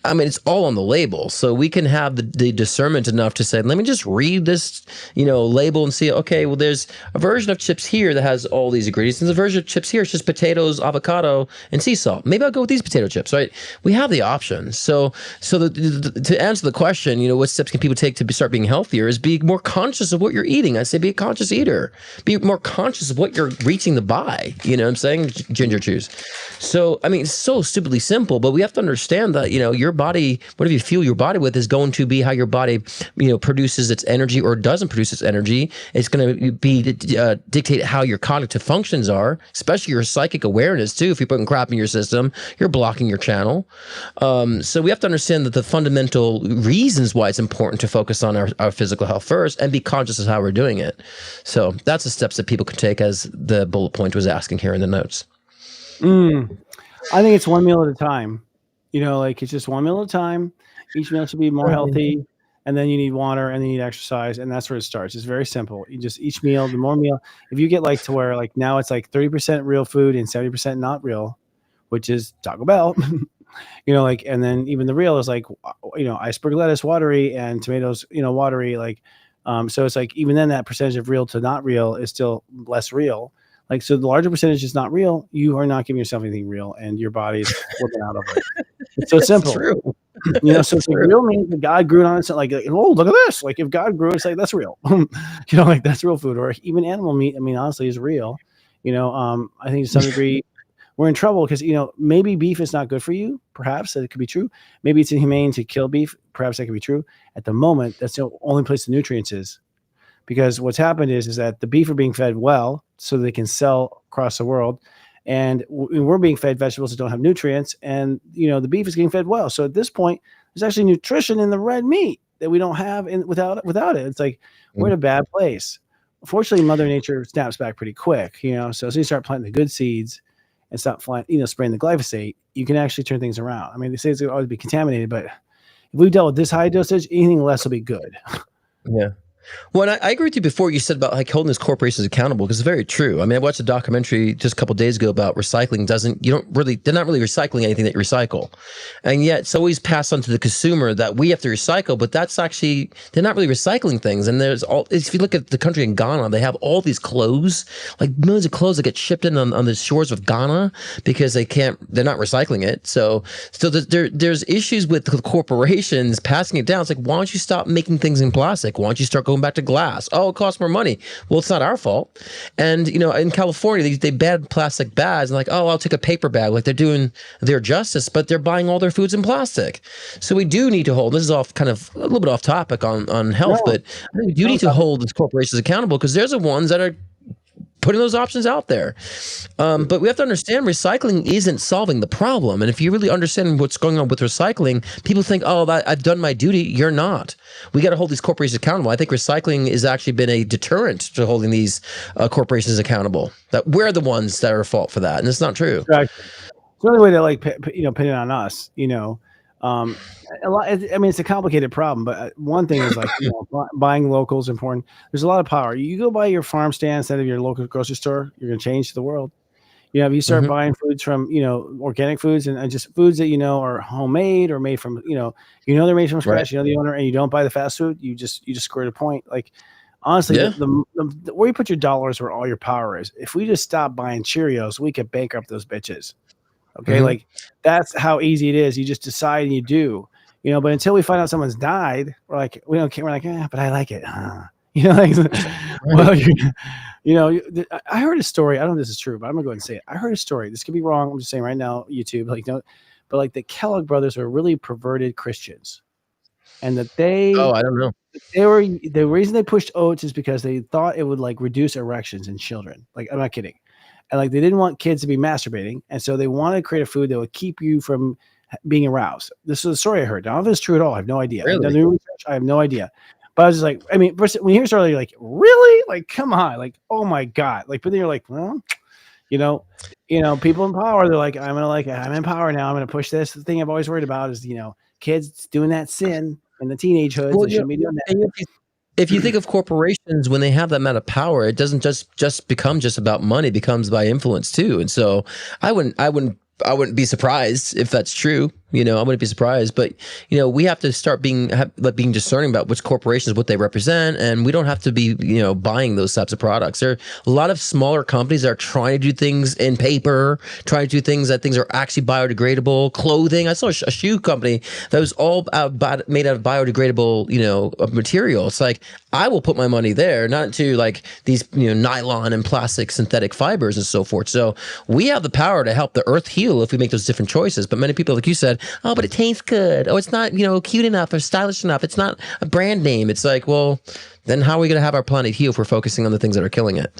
I mean, it's all on the label. So we can have the discernment enough to say, let me just read this, label and see, okay, well, there's a version of chips here that has all these ingredients. And the version of chips here is just potatoes, avocado, and sea salt. Maybe I'll go with these potato chips, right? We have the options. So to answer the question, what steps can people take to start being healthier is be more conscious of what you're eating. I say be a conscious eater. Be more conscious of what you're reaching to buy. You know what I'm saying? Ginger chews. So, I mean, it's so stupidly simple, but we have to understand that, your body, whatever you fuel your body with, is going to be how your body, produces its energy or doesn't produce its energy. It's going to be dictate how your cognitive functions are, especially your psychic awareness too. If you're putting crap in your system, you're blocking your channel. So we have to understand that the fundamental reasons why it's important to focus on our physical health first and be conscious of how we're doing it. So that's the steps that people can take, as the bullet point was asking here in the notes. I think it's one meal at a time. It's just one meal at a time. Each meal should be more healthy. and then you need water, and then you need exercise, and that's where it starts. It's very simple. You just each meal, the more meal, if you get like to where like now it's like 30% real food and 70% not real, which is Taco Bell, like, and then even the real is like, iceberg lettuce watery and tomatoes, watery, like, so it's like even then that percentage of real to not real is still less real. Like, so the larger percentage is not real. You are not giving yourself anything real, and your body is flipping out over it. It's so simple. True. So it's like real means that God grew it on it. Like, oh, look at this. Like, if God grew it, it's like, that's real. Like that's real food. Or even animal meat, I mean, honestly, is real. I think to some degree we're in trouble because, maybe beef is not good for you. Perhaps that it could be true. Maybe it's inhumane to kill beef. Perhaps that could be true. At the moment, that's the only place the nutrients is. Because what's happened is that the beef are being fed well so they can sell across the world. And we're being fed vegetables that don't have nutrients. And, the beef is getting fed well. So at this point, there's actually nutrition in the red meat that we don't have without it. It's like we're in a bad place. Unfortunately, Mother Nature snaps back pretty quick, So as you start planting the good seeds and stop spraying the glyphosate, you can actually turn things around. I mean, they say it's going to always be contaminated, but if we've dealt with this high dosage, anything less will be good. Yeah. Well, and I agree with you before you said about like holding these corporations accountable, because it's very true. I mean, I watched a documentary just a couple of days ago about recycling. They're not really recycling anything that you recycle. And yet it's always passed on to the consumer that we have to recycle, but that's actually, they're not really recycling things. And if you look at the country in Ghana, they have all these clothes, like millions of clothes that get shipped in on the shores of Ghana because they're not recycling it. So there's issues with the corporations passing it down. It's like, why don't you stop making things in plastic? Why don't you start going back to glass? Oh, it costs more money. Well, it's not our fault. And in California, they banned plastic bags, and like, oh, I'll take a paper bag, like they're doing their justice, but they're buying all their foods in plastic. So we do need to hold. This is off kind of a little bit off topic on health, but I think we do need to hold these corporations accountable because they're the ones that are putting those options out there. But we have to understand recycling isn't solving the problem. And if you really understand what's going on with recycling, people think, oh, I've done my duty. You're not. We got to hold these corporations accountable. I think recycling has actually been a deterrent to holding these corporations accountable, that we're the ones that are at fault for that. And it's not true. Exactly. It's the only way to pin it on us, a lot. I mean, it's a complicated problem, but one thing is like buying local is important. There's a lot of power. You go buy your farm stand instead of your local grocery store, you're going to change the world. If you start buying foods from organic foods and just foods that are homemade or made from they're made from scratch. Right. The owner, and you don't buy the fast food. You just scored a point. Like honestly, the where you put your dollars, where all your power is. If we just stop buying Cheerios, we could bankrupt those bitches. Okay, like that's how easy it is. You just decide and you do. But until we find out someone's died, we're like, we don't care. We're like, but I like it. Well, I heard a story. I don't know if this is true, but I'm gonna go ahead and say it. I heard a story. This could be wrong. I'm just saying right now, YouTube, but like the Kellogg brothers were really perverted Christians, and that they. Oh, I don't know. The reason they pushed oats is because they thought it would like reduce erections in children. Like, I'm not kidding. And like they didn't want kids to be masturbating, and so they wanted to create a food that would keep you from being aroused. This is a story I heard. I don't know if it's true at all. I have no idea. Really? I've done new research. I have no idea. But I was just like, I mean, first, when you hear a story, you're like, really? Like, come on. Like, oh my God. Like, but then you're like, well, people in power, they're like, I'm in power now. I'm going to push this. The thing I've always worried about is, kids doing that sin in the teenagehood. Well, they shouldn't be doing that. If you think of corporations, when they have that amount of power, it doesn't just become just about money. It becomes by influence too. And so I wouldn't be surprised if that's true. I wouldn't be surprised, but we have to start being discerning about which corporations, what they represent, and we don't have to be buying those types of products. There are a lot of smaller companies that are trying to do things in paper, trying to do things that things are actually biodegradable. Clothing. I saw a shoe company that was all made out of biodegradable material. It's like, I will put my money there, not into like these nylon and plastic synthetic fibers and so forth. So we have the power to help the earth heal if we make those different choices. But many people, like you said, oh, but it tastes good. Oh, it's not, cute enough or stylish enough. It's not a brand name. It's like, well, then how are we going to have our planet heal if we're focusing on the things that are killing it?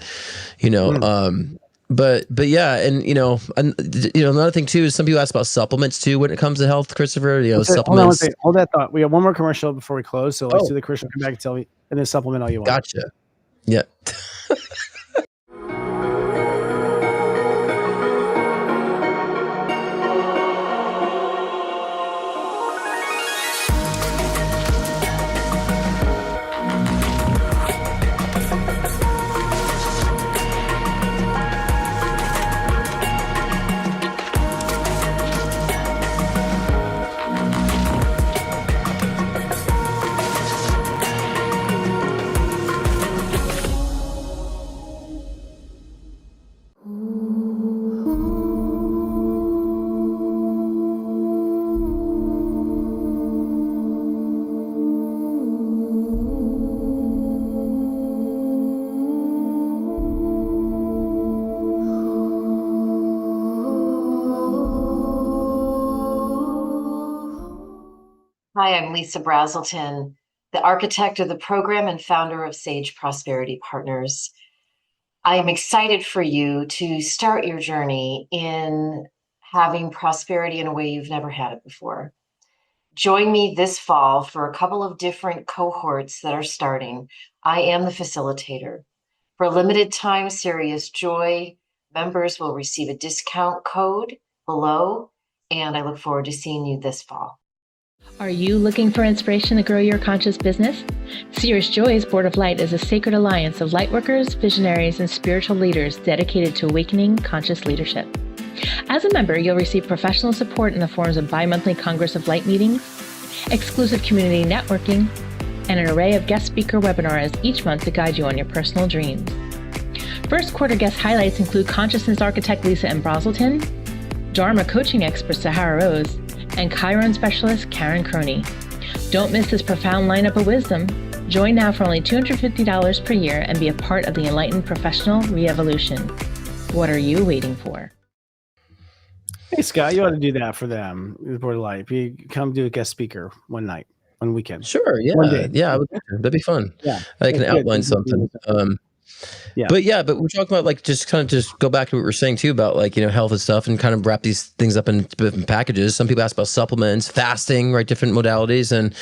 But yeah, and another thing too is some people ask about supplements too when it comes to health, Christopher. Supplements. Hold that thought. We have one more commercial before we close, so let's do the commercial. Come back and tell me, and then supplement all you want. Gotcha. Yeah. Hi, I'm Lisa Brazelton, the architect of the program and founder of Sage Prosperity Partners. I am excited for you to start your journey in having prosperity in a way you've never had it before. Join me this fall for a couple of different cohorts that are starting. I am the facilitator. For a limited time, Serious Joy members will receive a discount code below, and I look forward to seeing you this fall. Are you looking for inspiration to grow your conscious business? Serious Joy's Board of Light is a sacred alliance of lightworkers, visionaries, and spiritual leaders dedicated to awakening conscious leadership. As a member, you'll receive professional support in the forms of bi-monthly Congress of Light meetings, exclusive community networking, and an array of guest speaker webinars each month to guide you on your personal dreams. First quarter guest highlights include consciousness architect Lisa M. Brazelton, Dharma coaching expert Sahara Rose, and Chiron specialist Karen Croney. Don't miss this profound lineup of wisdom. Join now for only $250 per year and be a part of the enlightened professional re-evolution. What are you waiting for? Hey, Scott, you ought to do that for them. The Board of Light. You come do a guest speaker one night, one weekend. Sure. Yeah. One day. Yeah. That'd be fun. Yeah. I can outline something. Yeah. But we're talking about like just kind of just go back to what we were saying too about like, health and stuff and kind of wrap these things up in different packages. Some people ask about supplements, fasting, right? Different modalities. And,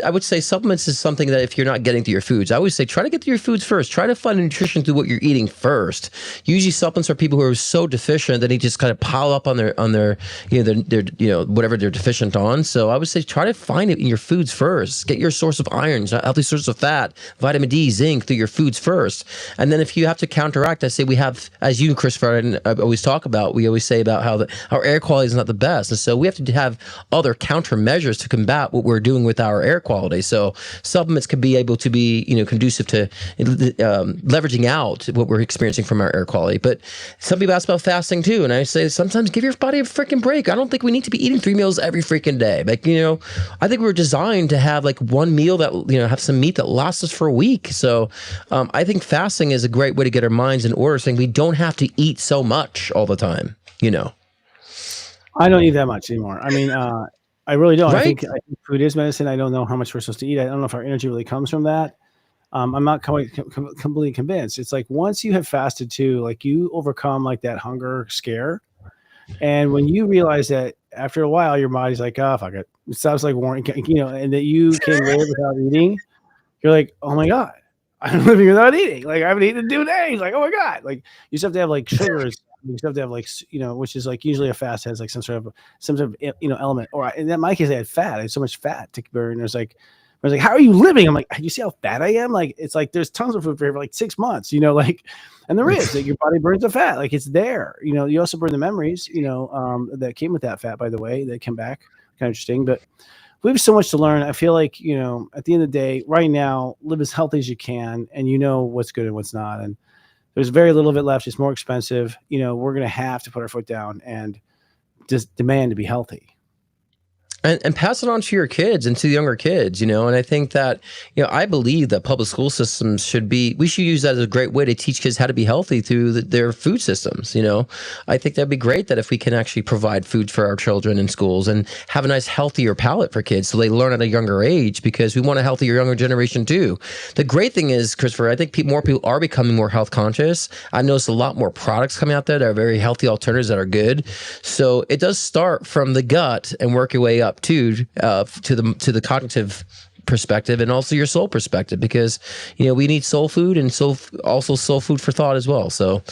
I would say supplements is something that if you're not getting to your foods, I always say try to get to your foods first. Try to find nutrition through what you're eating first. Usually supplements are people who are so deficient that they just kind of pile up on their whatever they're deficient on. So I would say try to find it in your foods first. Get your source of iron, healthy source of fat, vitamin D, zinc through your foods first. And then if you have to counteract, I say we have, as you, Christopher, and I always talk about, we always say about how our air quality is not the best. And so we have to have other countermeasures to combat what we're doing with our air quality. So supplements can be able to be, conducive to leveraging out what we're experiencing from our air quality. But some people ask about fasting too. And I say sometimes give your body a freaking break. I don't think we need to be eating 3 meals every freaking day. Like, I think we're designed to have like one meal that, have some meat that lasts us for a week. So I think fasting is a great way to get our minds in order, saying we don't have to eat so much all the time, I don't eat that much anymore. I mean, I really don't. Right? I think food is medicine. I don't know how much we're supposed to eat. I don't know if our energy really comes from that. I'm not completely convinced. It's like once you have fasted too, like you overcome like that hunger scare. And when you realize that after a while, your body's like, oh, fuck it. It stops like warning, and that you can live without eating. You're like, oh my God. I'm living without eating. Like I haven't eaten in 2 days. Like, oh my God. Like you just have to have like sugars. You just have to have like, which is like usually a fast has like some sort of element. Or in my case, I had fat. I had so much fat to burn. I was like, how are you living? I'm like, you see how fat I am? Like, it's like, there's tons of food for like 6 months, and there is like your body burns the fat. Like it's there, you also burn the memories, that came with that fat, by the way, that came back. Kind of interesting, but we have so much to learn. I feel like, at the end of the day, right now, live as healthy as you can, and what's good and what's not. And there's very little of it left. It's more expensive. We're going to have to put our foot down and just demand to be healthy. And pass it on to your kids and to the younger kids, and I think that, I believe that public school systems we should use that as a great way to teach kids how to be healthy through their food systems. I think that'd be great that if we can actually provide food for our children in schools and have a nice healthier palate for kids so they learn at a younger age, because we want a healthier younger generation too. The great thing is, Christopher, I think more people are becoming more health conscious. I've noticed a lot more products coming out there that are very healthy alternatives that are good. So it does start from the gut and work your way up to the cognitive perspective and also your soul perspective, because we need soul food and also soul food for thought as well. So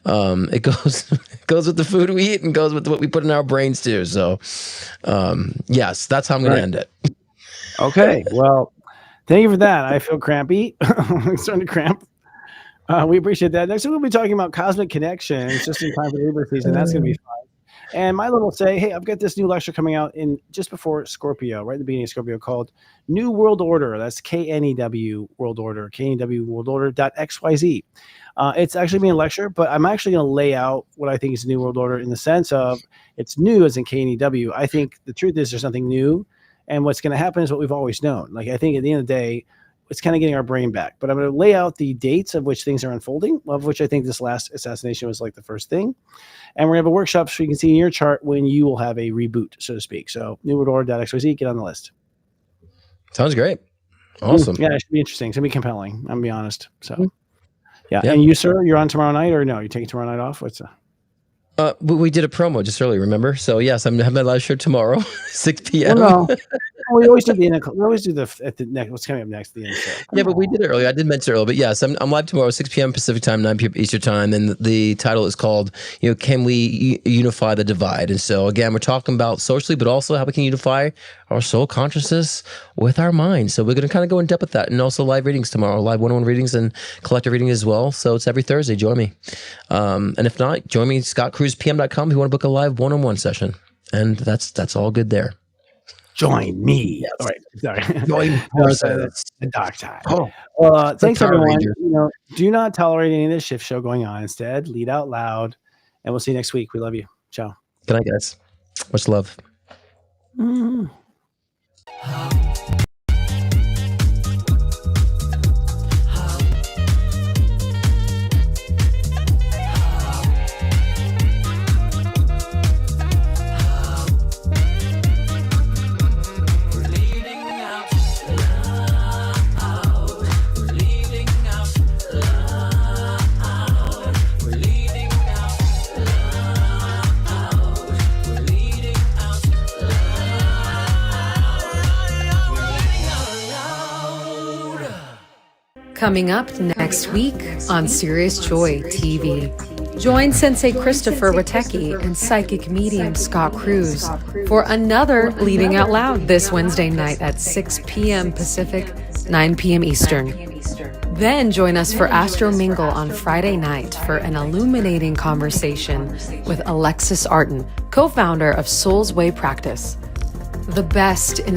it goes with the food we eat and goes with what we put in our brains too. So yes, that's how I'm going to end it. Okay, well, thank you for that. I feel crampy. I'm starting to cramp. We appreciate that. Next week we'll be talking about cosmic connections just in time for Libra season. That's going to be fun. And Milo will say, hey, I've got this new lecture coming out in just before Scorpio, right at the beginning of Scorpio, called New World Order. That's KNEW World Order, KNEWWorldOrder.xyz. It's actually being a lecture, but I'm actually going to lay out what I think is the New World Order in the sense of it's new as in KNEW. I think the truth is there's nothing new. And what's going to happen is what we've always known. Like, I think at the end of the day, it's kind of getting our brain back. But I'm going to lay out the dates of which things are unfolding, of which I think this last assassination was like the first thing. And we're going to have a workshop so you can see in your chart when you will have a reboot, so to speak. So newworldorder.xyz, get on the list. Sounds great. Awesome. Yeah, it should be interesting. It's gonna be compelling. I'm gonna be honest. So, yeah. Yeah. And you, sir, you're on tomorrow night, or no? You taking tomorrow night off? What's We did a promo just earlier, remember? So yes, I'm having my live show tomorrow, 6 p.m. Well, no. We always do the end. We always do at the next. What's coming up next? The end show. Yeah, but we did it earlier. I did mention it earlier, but yes, I'm live tomorrow, 6 p.m. Pacific time, 9 p.m. Eastern time, and the title is called, Can We Unify the Divide? And so again, we're talking about socially, but also how we can unify our soul consciousness with our mind. So we're going to kind of go in depth with that, and also live readings tomorrow, live one-on-one readings and collective reading as well. So it's every Thursday. Join me, and if not, join me scottcruzepm.com if you want to book a live one-on-one session, and that's all good there. Join me. Yes. All right. Sorry. Join That's the dark side. Thanks, everyone. Do not tolerate any of this shift show going on. Instead, lead out loud, and we'll see you next week. We love you. Ciao. Good night, guys. Much love. Mm-hmm. Coming up next week on Serious Joy TV. Join Sensei Christopher Witecki and psychic medium Scott Cruz for another Leading Out Loud this Wednesday night at 6 p.m. Pacific, 9 p.m. Eastern. Then join us for Astro Mingle on Friday night for an illuminating conversation with Alexis Arden, co-founder of Soul's Way Practice. The best in